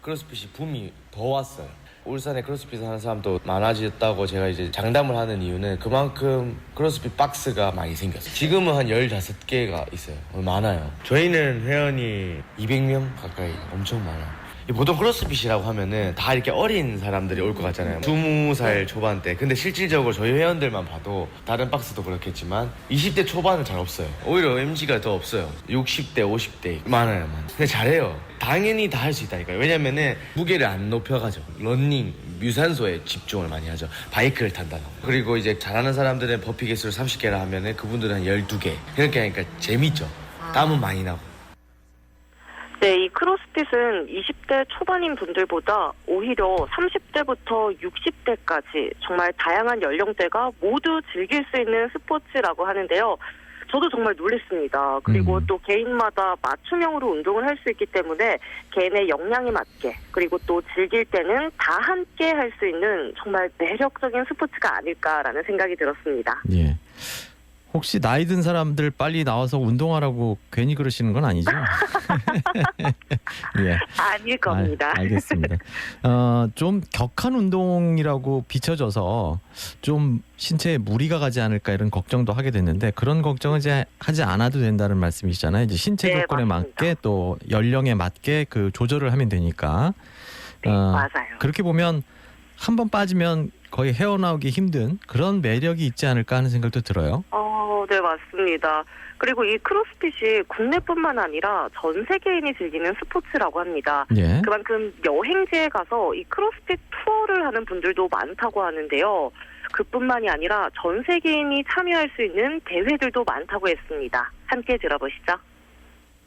크로스핏이 붐이 더 왔어요. 울산에 크로스핏 하는 사람도 많아졌다고 제가 이제 장담을 하는 이유는 그만큼 크로스핏 박스가 많이 생겼어요. 지금은 한 15개가 있어요. 많아요. 저희는 회원이 200명 가까이, 엄청 많아요. 보통 크로스핏이라고 하면은 다 이렇게 어린 사람들이 올 것 같잖아요. 20살 초반대. 근데 실질적으로 저희 회원들만 봐도 다른 박스도 그렇겠지만 20대 초반은 잘 없어요. 오히려 MG가 더 없어요. 60대, 50대 많아요. 근데 잘해요. 당연히 다 할 수 있다니까요. 왜냐면은 무게를 안 높여가지고 러닝, 유산소에 집중을 많이 하죠. 바이크를 탄다는 거. 그리고 이제 잘하는 사람들은 버피 개수를 30개라 하면은 그분들은 한 12개. 그렇게 하니까 재밌죠. 땀은 많이 나고. 네, 이 크로스핏은 20대 초반인 분들보다 오히려 30대부터 60대까지 정말 다양한 연령대가 모두 즐길 수 있는 스포츠라고 하는데요. 저도 정말 놀랐습니다. 그리고 또 개인마다 맞춤형으로 운동을 할 수 있기 때문에 개인의 역량에 맞게, 그리고 또 즐길 때는 다 함께 할 수 있는 정말 매력적인 스포츠가 아닐까라는 생각이 들었습니다. 예. 혹시 나이 든 사람들 빨리 나와서 운동하라고 괜히 그러시는 건 아니죠? 예. 아닐 겁니다. 알겠습니다. 좀 격한 운동이라고 비춰져서 좀 신체에 무리가 가지 않을까 이런 걱정도 하게 됐는데 그런 걱정은 이제 하지 않아도 된다는 말씀이시잖아요. 이제 신체 조건에 맞게 또 연령에 맞게 그 조절을 하면 되니까. 맞아요. 그렇게 보면 한 번 빠지면 거의 헤어나오기 힘든 그런 매력이 있지 않을까 하는 생각도 들어요. 네, 맞습니다. 그리고 이 크로스핏이 국내뿐만 아니라 전 세계인이 즐기는 스포츠라고 합니다. 예. 그만큼 여행지에 가서 이 크로스핏 투어를 하는 분들도 많다고 하는데요. 그뿐만이 아니라 전 세계인이 참여할 수 있는 대회들도 많다고 했습니다. 함께 들어보시죠.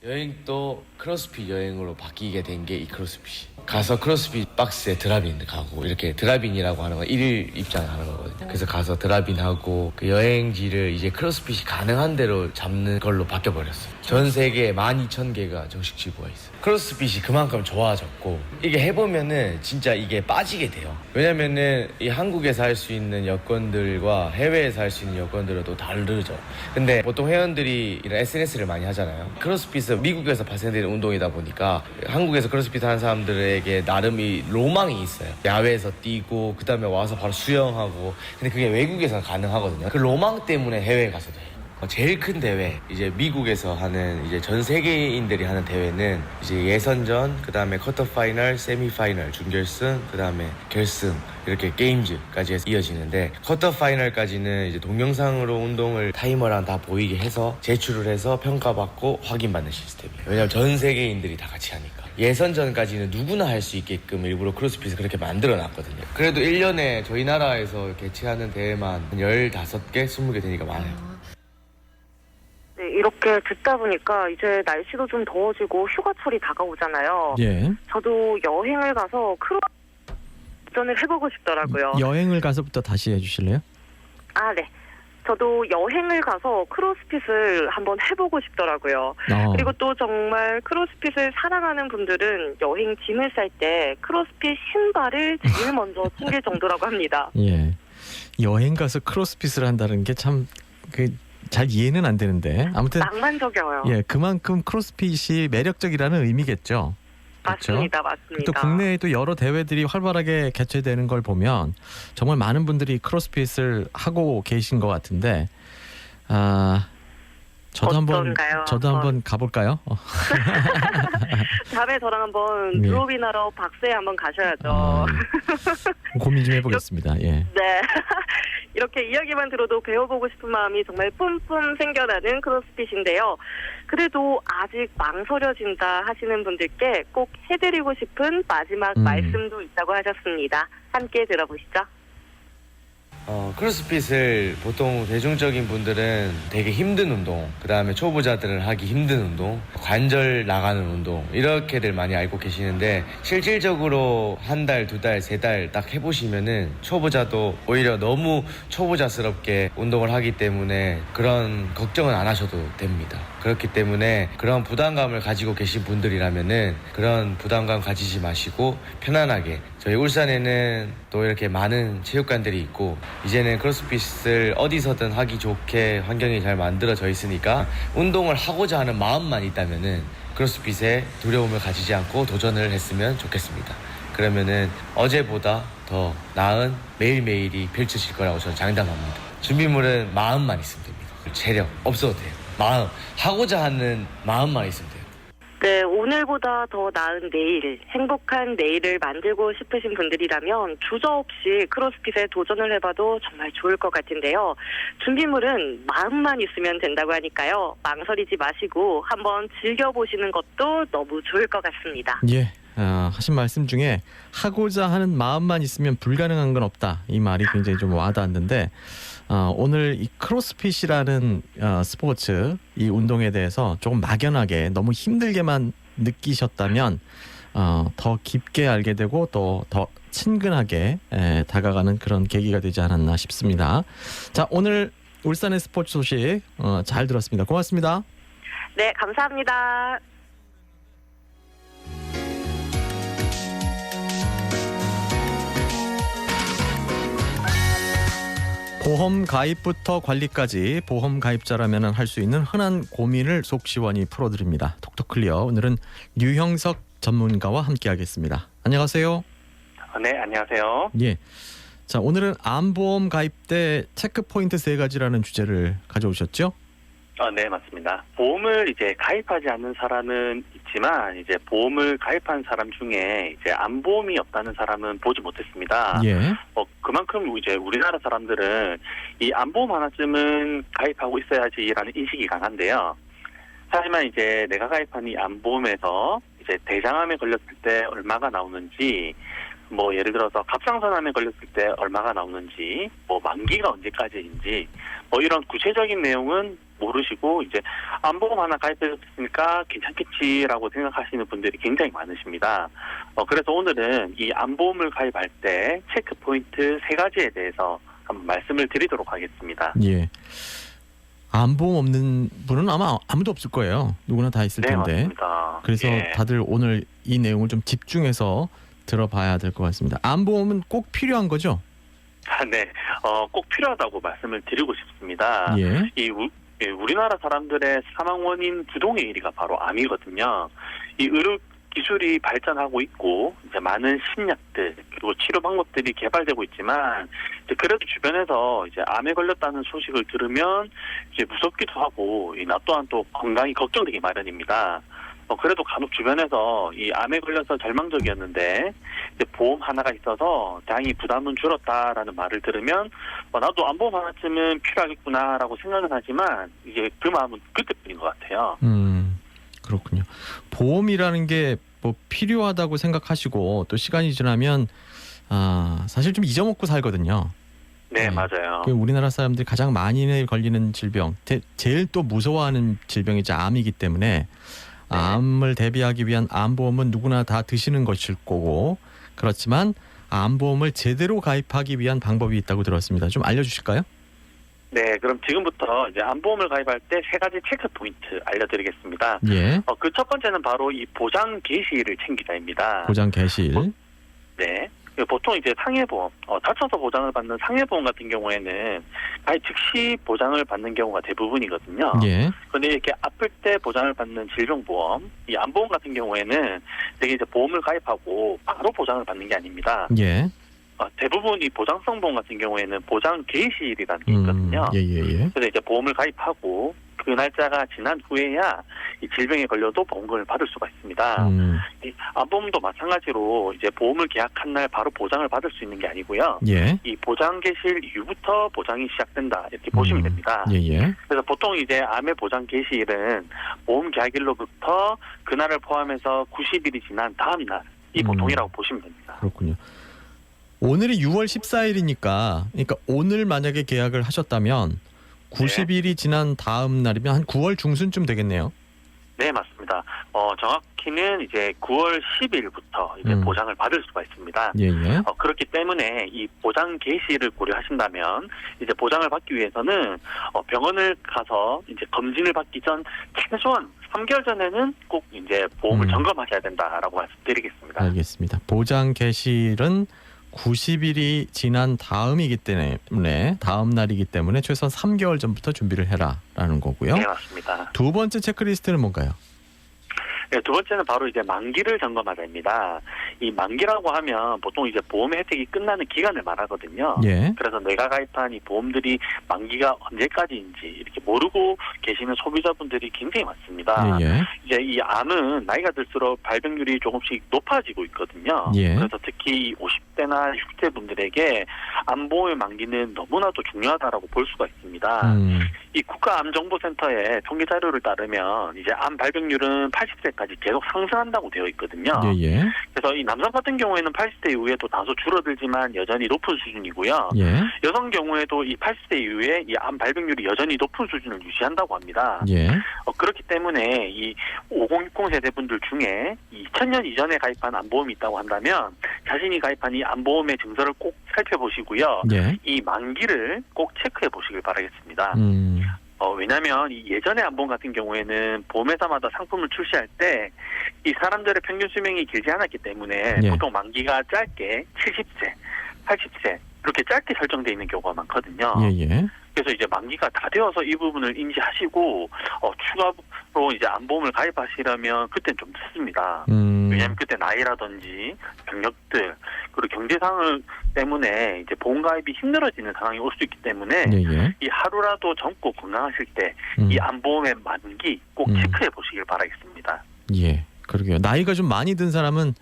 여행도 크로스핏 여행으로 바뀌게 된 게 이 크로스핏이. 가서 크로스핏 박스에 드랍인 가고 이렇게 드랍인이라고 하는 건 1일 입장하는 거거든요. 그래서 가서 드랍인하고 그 여행지를 이제 크로스핏이 가능한 대로 잡는 걸로 바뀌어버렸어요. 전 세계에 12,000개가 정식 지부가 있어요. 크로스핏이 그만큼 좋아졌고 이게 해보면은 진짜 이게 빠지게 돼요. 왜냐면은 이 한국에서 할 수 있는 여건들과 해외에서 할 수 있는 여건들은 또 다르죠. 근데 보통 회원들이 이런 SNS를 많이 하잖아요. 크로스핏은 미국에서 발생되는 운동이다 보니까 한국에서 크로스핏 하는 사람들에게 나름 이 로망이 있어요. 야외에서 뛰고 그 다음에 와서 바로 수영하고. 근데 그게 외국에서는 가능하거든요. 그 로망 때문에 해외에 가서도 해요. 제일 큰 대회, 이제 미국에서 하는 이제 전 세계인들이 하는 대회는 이제 예선전, 그 다음에 쿼터 파이널, 세미 파이널, 준결승, 그 다음에 결승 이렇게 게임즈까지 해서 이어지는데 쿼터 파이널까지는 이제 동영상으로 운동을 타이머랑 다 보이게 해서 제출을 해서 평가받고 확인받는 시스템이에요. 왜냐면 전 세계인들이 다 같이 하니까. 예선전까지는 누구나 할 수 있게끔 일부러 크로스핏을 그렇게 만들어 놨거든요. 그래도 1년에 저희 나라에서 개최하는 대회만 15개, 20개 되니까 많아요. 네, 이렇게 듣다 보니까 이제 날씨도 좀 더워지고 휴가철이 다가오잖아요. 예. 저도 여행을 가서 도전을 해보고 싶더라고요. 여행을 가서부터 다시 해주실래요? 네. 저도 여행을 가서 크로스핏을 한번 해보고 싶더라고요. 그리고 또 정말 크로스핏을 사랑하는 분들은 여행 짐을 쌀 때 크로스핏 신발을 제일 먼저 챙길 정도라고 합니다. 예. 여행 가서 크로스핏을 한다는 게 참 잘 이해는 안 되는데 아무튼 낭만적이어요. 예, 그만큼 크로스핏이 매력적이라는 의미겠죠. 그렇죠? 맞습니다. 또 국내에도 여러 대회들이 활발하게 개최되는 걸 보면 정말 많은 분들이 크로스핏을 하고 계신 것 같은데 저도 한번 가볼까요? 다음에 저랑 한번 드롭인 하러 박스에 한번 가셔야죠. 고민 좀 해보겠습니다. 예. 네. 이렇게 이야기만 들어도 배워보고 싶은 마음이 정말 뿜뿜 생겨나는 크로스핏인데요. 그래도 아직 망설여진다 하시는 분들께 꼭 해드리고 싶은 마지막 말씀도 있다고 하셨습니다. 함께 들어보시죠. 크로스핏을 보통 대중적인 분들은 되게 힘든 운동, 그 다음에 초보자들은 하기 힘든 운동, 관절 나가는 운동 이렇게들 많이 알고 계시는데 실질적으로 한 달, 두 달, 세 달 딱 해보시면은 초보자도 오히려 너무 초보자스럽게 운동을 하기 때문에 그런 걱정은 안 하셔도 됩니다. 그렇기 때문에 그런 부담감을 가지고 계신 분들이라면은 그런 부담감 가지지 마시고 편안하게 저희 울산에는 또 이렇게 많은 체육관들이 있고 이제는 크로스핏을 어디서든 하기 좋게 환경이 잘 만들어져 있으니까 운동을 하고자 하는 마음만 있다면은 크로스핏에 두려움을 가지지 않고 도전을 했으면 좋겠습니다. 그러면은 어제보다 더 나은 매일매일이 펼쳐질 거라고 저는 장담합니다. 준비물은 마음만 있으면 됩니다. 체력 없어도 돼요. 마음, 하고자 하는 마음만 있으면 돼요. 네, 오늘보다 더 나은 내일, 행복한 내일을 만들고 싶으신 분들이라면 주저없이 크로스핏에 도전을 해봐도 정말 좋을 것 같은데요. 준비물은 마음만 있으면 된다고 하니까요. 망설이지 마시고 한번 즐겨보시는 것도 너무 좋을 것 같습니다. 예. 하신 말씀 중에 하고자 하는 마음만 있으면 불가능한 건 없다. 이 말이 굉장히 좀 와닿았는데 오늘 이 크로스핏이라는 스포츠, 이 운동에 대해서 조금 막연하게 너무 힘들게만 느끼셨다면 더 깊게 알게 되고 또 더 친근하게 다가가는 그런 계기가 되지 않았나 싶습니다. 자, 오늘 울산의 스포츠 소식 잘 들었습니다. 고맙습니다. 네, 감사합니다. 보험 가입부터 관리까지 보험 가입자라면 할 수 있는 흔한 고민을 속 시원히 풀어드립니다. 톡톡 클리어. 오늘은 류형석 전문가와 함께하겠습니다. 안녕하세요. 네, 안녕하세요. 예. 자, 오늘은 암보험 가입 때 체크 포인트 3가지라는 주제를 가져오셨죠? 네, 맞습니다. 보험을 이제 가입하지 않는 사람은 있지만 이제 보험을 가입한 사람 중에 이제 암보험이 없다는 사람은 보지 못했습니다. 예. 그만큼 이제 우리나라 사람들은 이 암보험 하나쯤은 가입하고 있어야지라는 인식이 강한데요. 하지만 이제 내가 가입한 이 암보험에서 이제 대장암에 걸렸을 때 얼마가 나오는지, 뭐 예를 들어서 갑상선암에 걸렸을 때 얼마가 나오는지, 뭐 만기가 언제까지인지, 뭐 이런 구체적인 내용은 모르시고 이제 암보험 하나 가입해줬으니까 괜찮겠지라고 생각하시는 분들이 굉장히 많으십니다. 그래서 오늘은 이 암보험을 가입할 때 체크 포인트 3가지에 대해서 한번 말씀을 드리도록 하겠습니다. 예. 암보험 없는 분은 아마 아무도 없을 거예요. 누구나 다 있을 텐데. 네, 맞습니다. 그래서 예. 다들 오늘 이 내용을 좀 집중해서 들어봐야 될 것 같습니다. 암보험은 꼭 필요한 거죠? 네, 꼭 필요하다고 말씀을 드리고 싶습니다. 예. 우리나라 사람들의 사망 원인 두 동의 1위가 바로 암이거든요. 이 의료 기술이 발전하고 있고 이제 많은 신약들 그리고 치료 방법들이 개발되고 있지만 이제 그래도 주변에서 이제 암에 걸렸다는 소식을 들으면 이제 무섭기도 하고 나 또한 또 건강이 걱정되기 마련입니다. 그래도 간혹 주변에서 이 암에 걸려서 절망적이었는데 이제 보험 하나가 있어서 다행히 부담은 줄었다라는 말을 들으면 나도 암보험 하나쯤은 필요하겠구나라고 생각은 하지만 이제 그 마음은 그때뿐인 것 같아요. 그렇군요. 보험이라는 게 뭐 필요하다고 생각하시고 또 시간이 지나면 사실 좀 잊어먹고 살거든요. 네, 맞아요. 우리나라 사람들이 가장 많이 걸리는 질병, 제일 또 무서워하는 질병이 이제 암이기 때문에 암을 대비하기 위한 암보험은 누구나 다 드시는 것일 거고, 그렇지만 암보험을 제대로 가입하기 위한 방법이 있다고 들었습니다. 좀 알려주실까요? 네, 그럼 지금부터 이제 암보험을 가입할 때 3가지 체크 포인트 알려드리겠습니다. 예. 그 첫 번째는 바로 이 보장 개시일을 챙기자입니다. 보장 개시일. 네. 보통 이제 상해보험, 다쳐서 보장을 받는 상해보험 같은 경우에는 아예 즉시 보장을 받는 경우가 대부분이거든요. 예. 그런데 이렇게 아플 때 보장을 받는 질병보험, 이 암보험 같은 경우에는 되게 이제 보험을 가입하고 바로 보장을 받는 게 아닙니다. 예. 대부분 이 보장성 보험 같은 경우에는 보장 개시일이라는 게 있거든요. 예. 그래서 이제 보험을 가입하고 그 날짜가 지난 후에야 이 질병에 걸려도 보험금을 받을 수가 있습니다. 이 암보험도 마찬가지로 이제 보험을 계약한 날 바로 보장을 받을 수 있는 게 아니고요. 예. 이 보장 개시일 이후부터 보장이 시작된다 이렇게 보시면 됩니다. 예. 그래서 보통 이제 암의 보장 개시일은 보험 계약일로부터 그날을 포함해서 90일이 지난 다음 날이 보통이라고 보시면 됩니다. 그렇군요. 오늘이 6월 14일이니까, 그러니까 오늘 만약에 계약을 하셨다면 90일이 지난 다음 날이면 한 9월 중순쯤 되겠네요. 네, 맞습니다. 정확히는 이제 9월 10일부터 이제 보장을 받을 수가 있습니다. 예. 그렇기 때문에 이 보장 개시를 고려하신다면 이제 보장을 받기 위해서는 병원을 가서 이제 검진을 받기 전 최소한 3개월 전에는 꼭 이제 보험을 점검하셔야 된다라고 말씀드리겠습니다. 알겠습니다. 보장 개시일은 90일이 지난 다음이기 때문에 다음 날이기 때문에 최소한 3개월 전부터 준비를 해라라는 거고요. 네, 맞습니다. 두 번째 체크리스트는 뭔가요? 네, 두 번째는 바로 이제 만기를 점검하자입니다. 이 만기라고 하면 보통 이제 보험의 혜택이 끝나는 기간을 말하거든요. 예. 그래서 내가 가입한 이 보험들이 만기가 언제까지인지 이렇게 모르고 계시는 소비자분들이 굉장히 많습니다. 예. 이제 이 암은 나이가 들수록 발병률이 조금씩 높아지고 있거든요. 예. 그래서 특히 50대나 60대 분들에게 암보험의 만기는 너무나도 중요하다라고 볼 수가 있습니다. 이 국가암정보센터의 통계 자료를 따르면 이제 암 발병률은 80세까지 계속 상승한다고 되어 있거든요. 예. 그래서 이 남성 같은 경우에는 80세 이후에도 다소 줄어들지만 여전히 높은 수준이고요. 예. 여성 경우에도 이 80세 이후에 이 암 발병률이 여전히 높은 수준을 유지한다고 합니다. 예. 그렇기 때문에 이 5060 세대분들 중에 2000년 이전에 가입한 암보험이 있다고 한다면 자신이 가입한 이 암보험의 증서를 꼭 살펴보시고요. 예. 이 만기를 꼭 체크해 보시길 바라겠습니다. 왜냐하면 이 예전의 암보험 같은 경우에는 보험회사마다 상품을 출시할 때 이 사람들의 평균 수명이 길지 않았기 때문에 예. 보통 만기가 짧게 70세, 80세 이렇게 짧게 설정되어 있는 경우가 많거든요. 예. 그래서 이제 만기가 다 되어서 이 부분을 인지하시고 추가로 이제 암보험을 가입하시려면 그때는 좀 늦습니다. 왜냐하면 그때 나이라든지 병력들 그리고 경제 상황 때문에 이제 보험 가입이 힘들어지는 상황이 올 수 있기 때문에 예. 이 하루라도 젊고 건강하실 때 이 안보험의 만기 꼭 체크해 보시길 바라겠습니다. 예, 그러게요. 나이가 좀 많이 든 사람은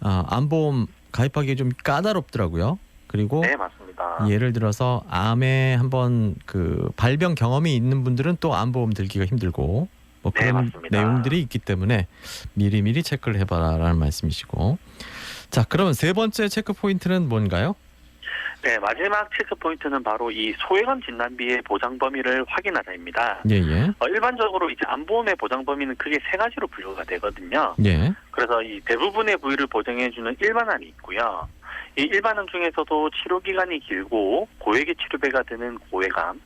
안보험 가입하기 좀 까다롭더라고요. 그리고 네, 맞습니다. 예를 들어서 암에 한번 그 발병 경험이 있는 분들은 또 안보험 들기가 힘들고 뭐 네, 그런 맞습니다. 내용들이 있기 때문에 미리미리 체크를 해봐라라는 말씀이시고. 자, 그러면 세 번째 체크 포인트는 뭔가요? 네, 마지막 체크 포인트는 바로 이 소외감 진단비의 보장 범위를 확인하자입니다. 예. 일반적으로 이제 안보험의 보장 범위는 크게 세 가지로 분류가 되거든요. 예. 그래서 이 대부분의 부위를 보장해주는 일반암이 있고요. 이 일반암 중에서도 치료 기간이 길고 고액의 치료비가 드는 고액암,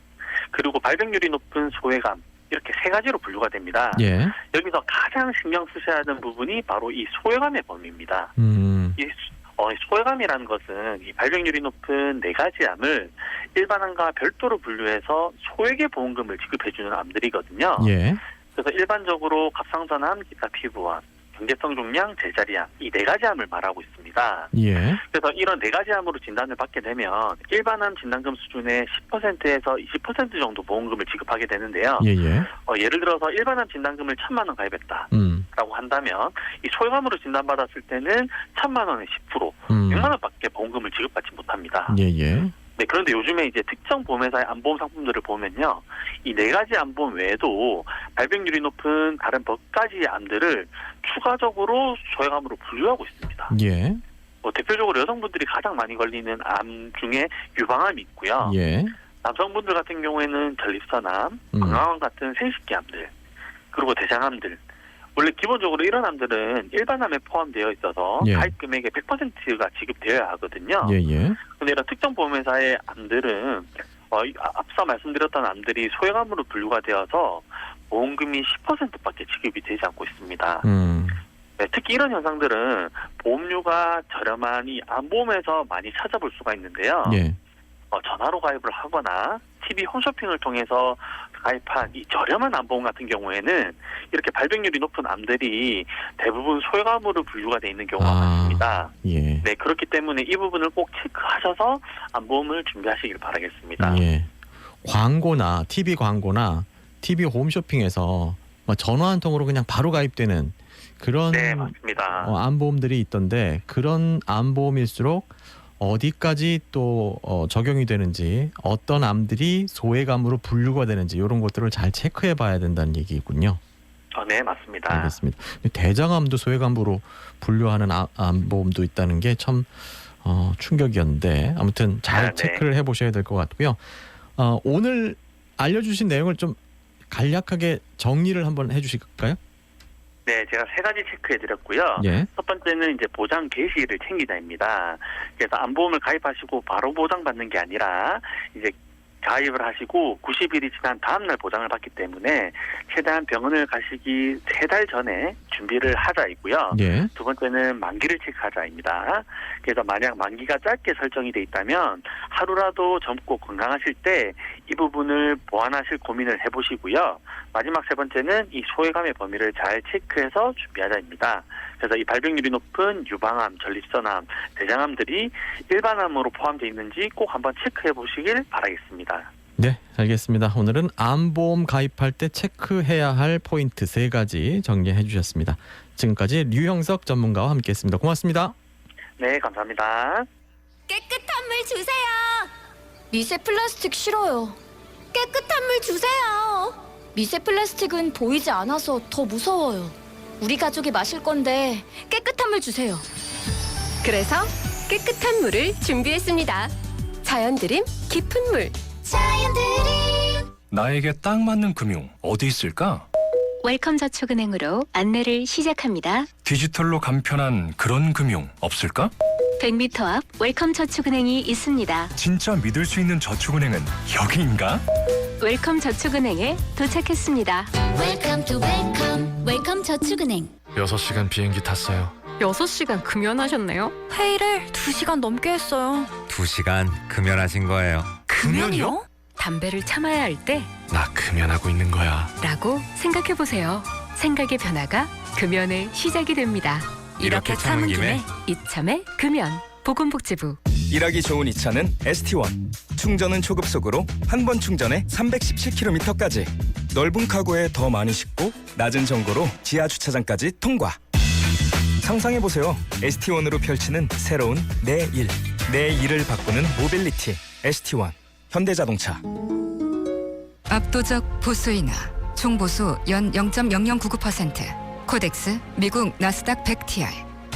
그리고 발병률이 높은 소외감, 이렇게 세 가지로 분류가 됩니다. 예. 여기서 가장 신경 쓰셔야 하는 부분이 바로 이 소외감의 범위입니다. 이 소외감이라는 것은 이 발병률이 높은 네 가지 암을 일반암과 별도로 분류해서 소액의 보험금을 지급해주는 암들이거든요. 예. 그래서 일반적으로 갑상선암, 기타 피부암, 경계성 종양, 제자리암 이 네 가지 암을 말하고 있습니다. 예. 그래서 이런 네 가지 암으로 진단을 받게 되면 일반암 진단금 수준의 10%에서 20% 정도 보험금을 지급하게 되는데요. 예. 예를 들어서 일반암 진단금을 1,000만 원 가입했다라고 한다면 이 소외감으로 진단받았을 때는 1,000만 원의 10%, 100만 원밖에 보험금을 지급받지 못합니다. 예. 네, 그런데 요즘에 이제 특정 보험회사의 안보험 상품들을 보면요, 이 네 가지 안보험 외에도 발병률이 높은 다른 몇 가지 암들을 추가적으로 소외감으로 분류하고 있습니다. 예. 대표적으로 여성분들이 가장 많이 걸리는 암 중에 유방암이 있고요. 예. 남성분들 같은 경우에는 전립선암, 방광암 같은 생식기암들, 그리고 대장암들. 원래 기본적으로 이런 암들은 일반암에 포함되어 있어서 예. 가입 금액의 100%가 지급되어야 하거든요. 예. 근데 이런 특정 보험회사의 암들은 앞서 말씀드렸던 암들이 소외감으로 분류가 되어서 보험금이 10%밖에 지급이 되지 않고 있습니다. 네, 특히 이런 현상들은 보험료가 저렴한 이 암보험에서 많이 찾아볼 수가 있는데요. 예. 전화로 가입을 하거나 TV 홈쇼핑을 통해서 가입한 이 저렴한 암보험 같은 경우에는 이렇게 발병률이 높은 암들이 대부분 소외감으로 분류가 돼 있는 경우가 많습니다. 예. 네, 그렇기 때문에 이 부분을 꼭 체크하셔서 암보험을 준비하시길 바라겠습니다. 예. 광고나 TV 광고나 TV 홈쇼핑에서 전화 한 통으로 그냥 바로 가입되는 그런 네, 맞습니다. 암보험들이 있던데 그런 암보험일수록 어디까지 또 적용이 되는지 어떤 암들이 소외감으로 분류가 되는지 이런 것들을 잘 체크해 봐야 된다는 얘기군요. 네, 맞습니다. 알겠습니다. 대장암도 소외감으로 분류하는 암보험도 있다는 게 참 충격이었는데 아무튼 잘 체크를 해보셔야 될 것 같고요. 오늘 알려주신 내용을 좀 간략하게 정리를 한번 해주실까요? 네, 제가 세 가지 체크해드렸고요. 예. 첫 번째는 이제 보장 개시일을 챙기자입니다. 그래서 암보험을 가입하시고 바로 보장받는 게 아니라 이제 가입을 하시고 90일이 지난 다음 날 보장을 받기 때문에 최대한 병원을 가시기 3달 전에 준비를 하자이고요. 예. 두 번째는 만기를 체크하자입니다. 그래서 만약 만기가 짧게 설정이 돼 있다면 하루라도 젊고 건강하실 때 이 부분을 보완하실 고민을 해보시고요. 마지막 세 번째는 이 소외감의 범위를 잘 체크해서 준비하자입니다. 그래서 이 발병률이 높은 유방암, 전립선암, 대장암들이 일반암으로 포함되어 있는지 꼭 한번 체크해 보시길 바라겠습니다. 네, 알겠습니다. 오늘은 암보험 가입할 때 체크해야 할 포인트 3가지 정리해 주셨습니다. 지금까지 류형석 전문가와 함께했습니다. 고맙습니다. 네, 감사합니다. 깨끗한 물 주세요. 미세 플라스틱 싫어요. 깨끗한 물 주세요. 미세 플라스틱은 보이지 않아서 더 무서워요. 우리 가족이 마실 건데 깨끗한 물 주세요. 그래서 깨끗한 물을 준비했습니다. 자연드림 깊은 물. 자연드림. 나에게 딱 맞는 금융 어디 있을까? 웰컴저축은행으로 안내를 시작합니다. 디지털로 간편한 그런 금융 없을까? 100m 앞 웰컴저축은행이 있습니다. 진짜 믿을 수 있는 저축은행은 여기인가? 웰컴저축은행에 도착했습니다. 웰컴 투 웰컴. 웰컴저축은행. 6시간 비행기 탔어요. 6시간 금연하셨네요. 회의를 2시간 넘게 했어요. 2시간 금연하신 거예요. 금연이요? 담배를 참아야 할 때 나 금연하고 있는 거야. 라고 생각해보세요. 생각의 변화가 금연의 시작이 됩니다. 이렇게 참은 김에 이참에 금연. 보건복지부. 일하기 좋은 이 차는 ST1. 충전은 초급속으로 한 번 충전에 317km까지. 넓은 카고에 더 많이 싣고 낮은 정거로 지하 주차장까지 통과. 상상해보세요. ST1으로 펼치는 새로운 내 일. 내 일을 바꾸는 모빌리티. ST1. 현대자동차. 압도적 보수인하. 총보수 연 0.0099%. 코덱스 미국 나스닥 100TR.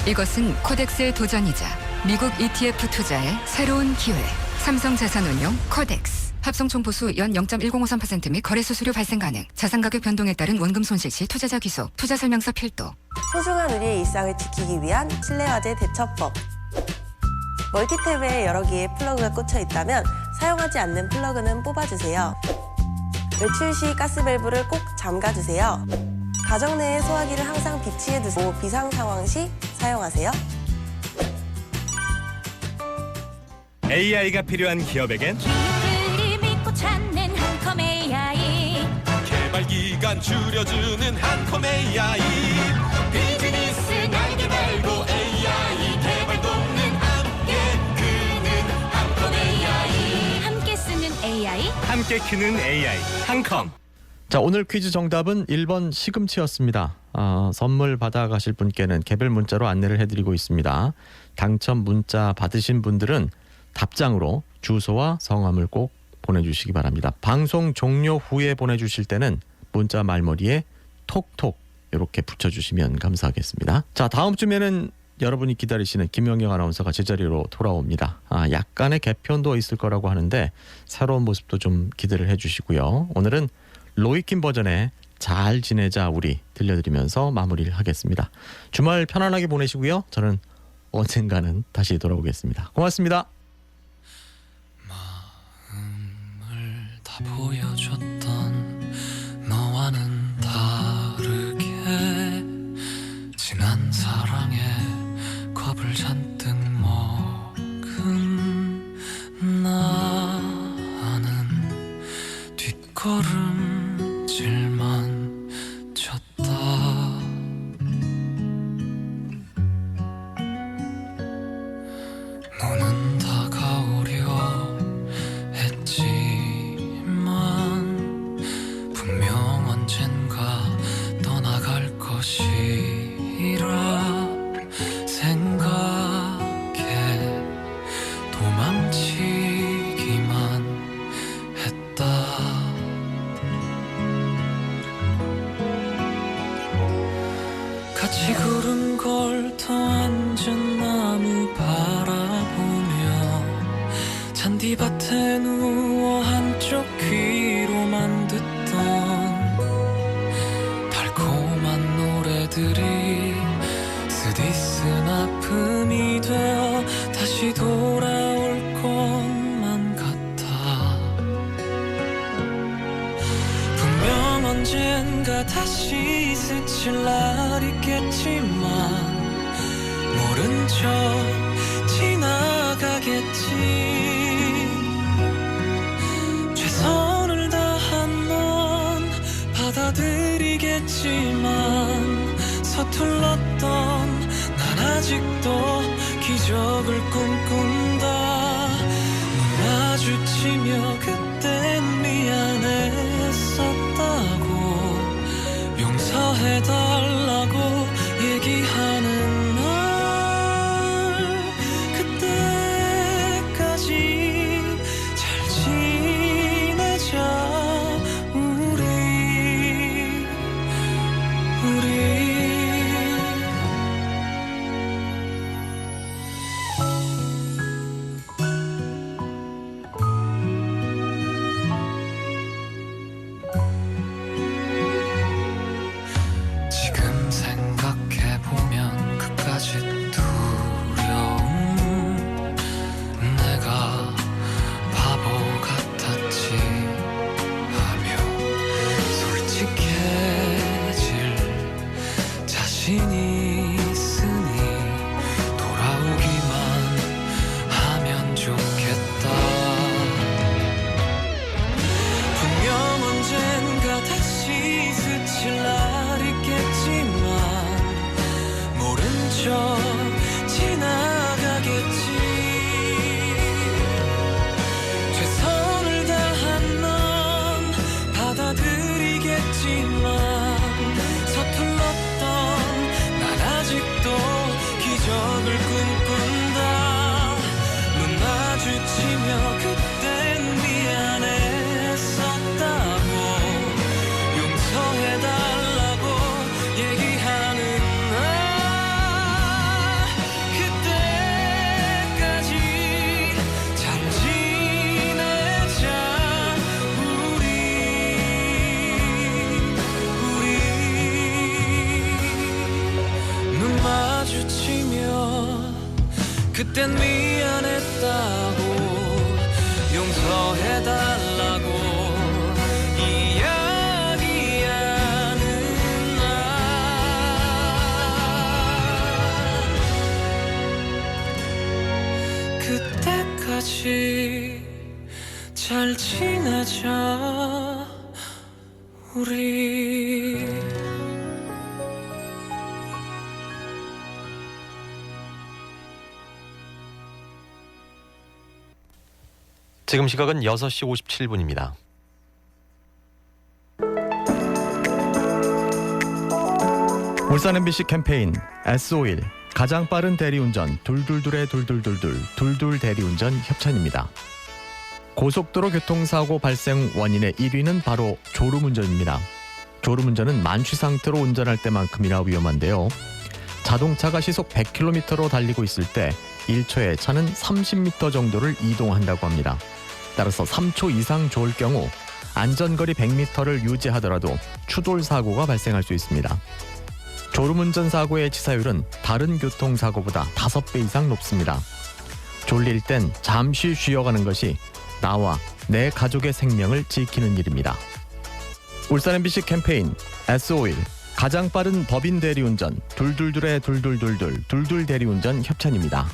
이것은 코덱스의 도전이자 미국 ETF 투자의 새로운 기회. 삼성자산운용 코덱스. 합성 총보수 연 0.1053% 및 거래 수수료 발생 가능. 자산 가격 변동에 따른 원금 손실 시 투자자 귀속. 투자 설명서 필도. 소중한 우리의 일상을 지키기 위한 실내화재 대처법. 멀티탭에 여러 개의 플러그가 꽂혀 있다면 사용하지 않는 플러그는 뽑아주세요. 외출 시 가스밸브를 꼭 잠가주세요. 가정 내에 소화기를 항상 비치해 두고 비상 상황 시 사용하세요. AI가 필요한 기업에겐 기술을 믿고 찾는 한컴 AI. 개발 기간 줄여주는 한컴 AI. 비즈니스 날개 달고 AI 개발 돕는 함께 크는 한컴 AI. 함께 쓰는 AI. 함께 크는 AI. 한컴. 자, 오늘 퀴즈 정답은 1번 시금치였습니다. 선물 받아가실 분께는 개별 문자로 안내를 해드리고 있습니다. 당첨 문자 받으신 분들은 답장으로 주소와 성함을 꼭 보내주시기 바랍니다. 방송 종료 후에 보내주실 때는 문자 말머리에 톡톡 이렇게 붙여주시면 감사하겠습니다. 자, 다음 주에는 여러분이 기다리시는 김영경 아나운서가 제자리로 돌아옵니다. 약간의 개편도 있을 거라고 하는데 새로운 모습도 좀 기대를 해주시고요. 오늘은 로이킴 버전의 잘 지내자 우리 들려드리면서 마무리를 하겠습니다. 주말 편안하게 보내시고요. 저는 언젠가는 다시 돌아오겠습니다. 고맙습니다. 마음을 다 보여줬던 너와는 다르게 지난 사랑에 겁을 잔뜩 먹은 나는 뒷걸음질만 쳤다. 너는 다가오려 했지만 분명 언젠가 떠나갈 것이라 생각해 도망치기만 했다. 같이 구름 걸터 앉은 나무 바라보며 잔디밭에 누워 한쪽 귀로만 듣던 달콤한 노래들이 쓰디쓴 아픔이 되어 다시 돌아올 것만 같아. 분명 언젠가 다시 스칠 날 있겠지만 모른 척 지나가겠지. 최선을 다한 넌 받아들이겠지만 서툴렀던 난 아직도 기적을 꿈꾼다. 눈 마주치며 그땐 미안했었다고 용서해달라고 얘기하는 날 그때까지 잘 지내자 우리. 그땐 미안했다고 용서해달라고 이야기하는 날 그때까지 잘 지내자 우리. 지금 시각은 6시 57분입니다. 울산 MBC 캠페인 S51 가장 빠른 대리운전 둘둘둘의 둘둘둘둘 대리운전 협찬입니다. 고속도로 교통사고 발생 원인의 1위는 바로 졸음운전입니다. 졸음운전은 만취 상태로 운전할 때만큼이나 위험한데요. 자동차가 시속 100km로 달리고 있을 때 1초에 차는 30m 정도를 이동한다고 합니다. 따라서 3초 이상 졸 경우 안전거리 100m를 유지하더라도 추돌 사고가 발생할 수 있습니다. 졸음운전 사고의 치사율은 다른 교통사고보다 5배 이상 높습니다. 졸릴 땐 잠시 쉬어가는 것이 나와 내 가족의 생명을 지키는 일입니다. 울산 MBC 캠페인 S51 가장 빠른 법인 대리운전 둘둘둘의 둘둘 대리운전 협찬입니다.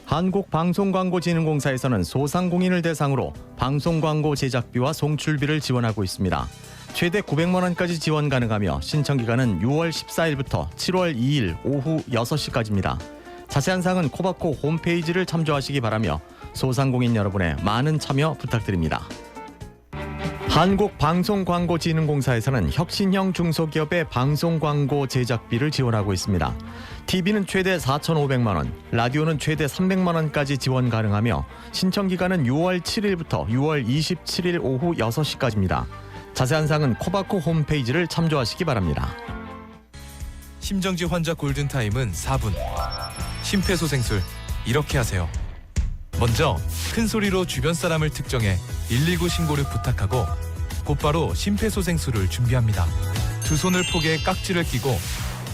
한국방송광고진흥공사에서는 소상공인을 대상으로 방송광고 제작비와 송출비를 지원하고 있습니다. 최대 900만 원까지 지원 가능하며 신청 기간은 6월 14일부터 7월 2일 오후 6시까지입니다. 자세한 사항은 코바코 홈페이지를 참조하시기 바라며 소상공인 여러분의 많은 참여 부탁드립니다. 한국방송광고진흥공사에서는 혁신형 중소기업의 방송광고 제작비를 지원하고 있습니다. TV는 최대 4,500만 원, 라디오는 최대 300만 원까지 지원 가능하며 신청 기간은 6월 7일부터 6월 27일 오후 6시까지입니다. 자세한 사항은 코바코 홈페이지를 참조하시기 바랍니다. 심정지 환자 골든타임은 4분. 심폐소생술 이렇게 하세요. 먼저 큰 소리로 주변 사람을 특정해 119 신고를 부탁하고 곧바로 심폐소생술을 준비합니다. 두 손을 포개 깍지를 끼고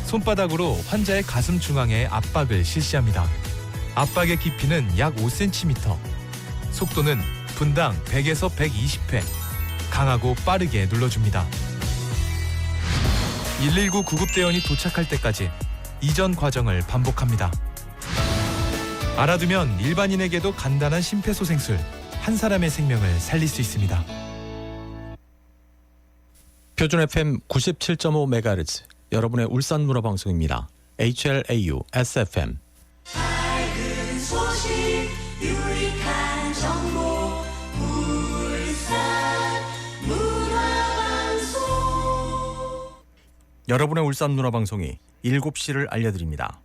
손바닥으로 환자의 가슴 중앙에 압박을 실시합니다. 압박의 깊이는 약 5cm. 속도는 분당 100에서 120회. 강하고 빠르게 눌러줍니다. 119 구급대원이 도착할 때까지 이전 과정을 반복합니다. 알아두면 일반인에게도 간단한 심폐소생술, 한 사람의 생명을 살릴 수 있습니다. 표준 FM 97.5MHz 여러분의 울산 문화방송입니다. HLAU SFM. 밝은 소식 유익한 정보 울산 문화방송. 여러분의 울산 문화방송이 7시를 알려드립니다.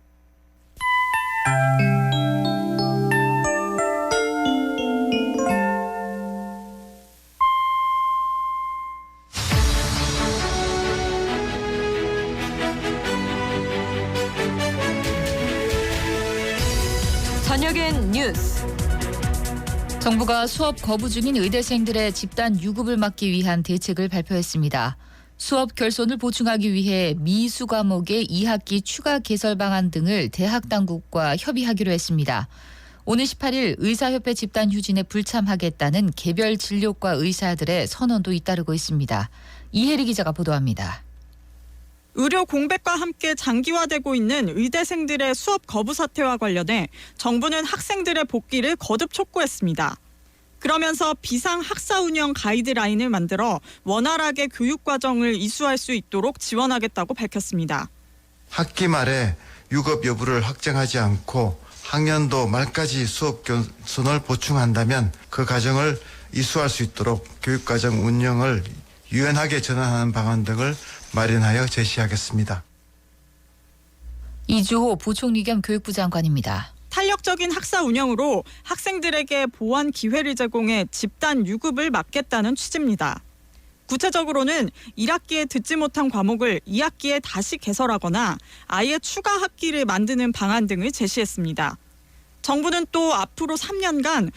저녁엔 뉴스. 정부가 수업 거부 중인 의대생들의 집단 유급을 막기 위한 대책을 발표했습니다. 수업 결손을 보충하기 위해 미수 과목의 2학기 추가 개설 방안 등을 대학 당국과 협의하기로 했습니다. 오는 18일 의사협회 집단 휴진에 불참하겠다는 개별 진료과 의사들의 선언도 잇따르고 있습니다. 이혜리 기자가 보도합니다. 의료 공백과 함께 장기화되고 있는 의대생들의 수업 거부 사태와 관련해 정부는 학생들의 복귀를 거듭 촉구했습니다. 그러면서 비상학사 운영 가이드라인을 만들어 원활하게 교육과정을 이수할 수 있도록 지원하겠다고 밝혔습니다. 학기 말에 유급 여부를 확정하지 않고 학년도 말까지 수업 교선을 보충한다면 그 과정을 이수할 수 있도록 교육과정 운영을 유연하게 전환하는 방안 등을 마련하여 제시하겠습니다. 이주호 부총리 겸 교육부 장관입니다. 탄력적인 학사 운영으로 학생들에게 보완 기회를 제공해 집단 유급을 막겠다는 취지입니다. 구체적으로는 1학기에 듣지 못한 과목을 2학기에 다시 개설하거나 아예 추가 학기를 만드는 방안 등을 제시했습니다. 정부는 또 앞으로 3년간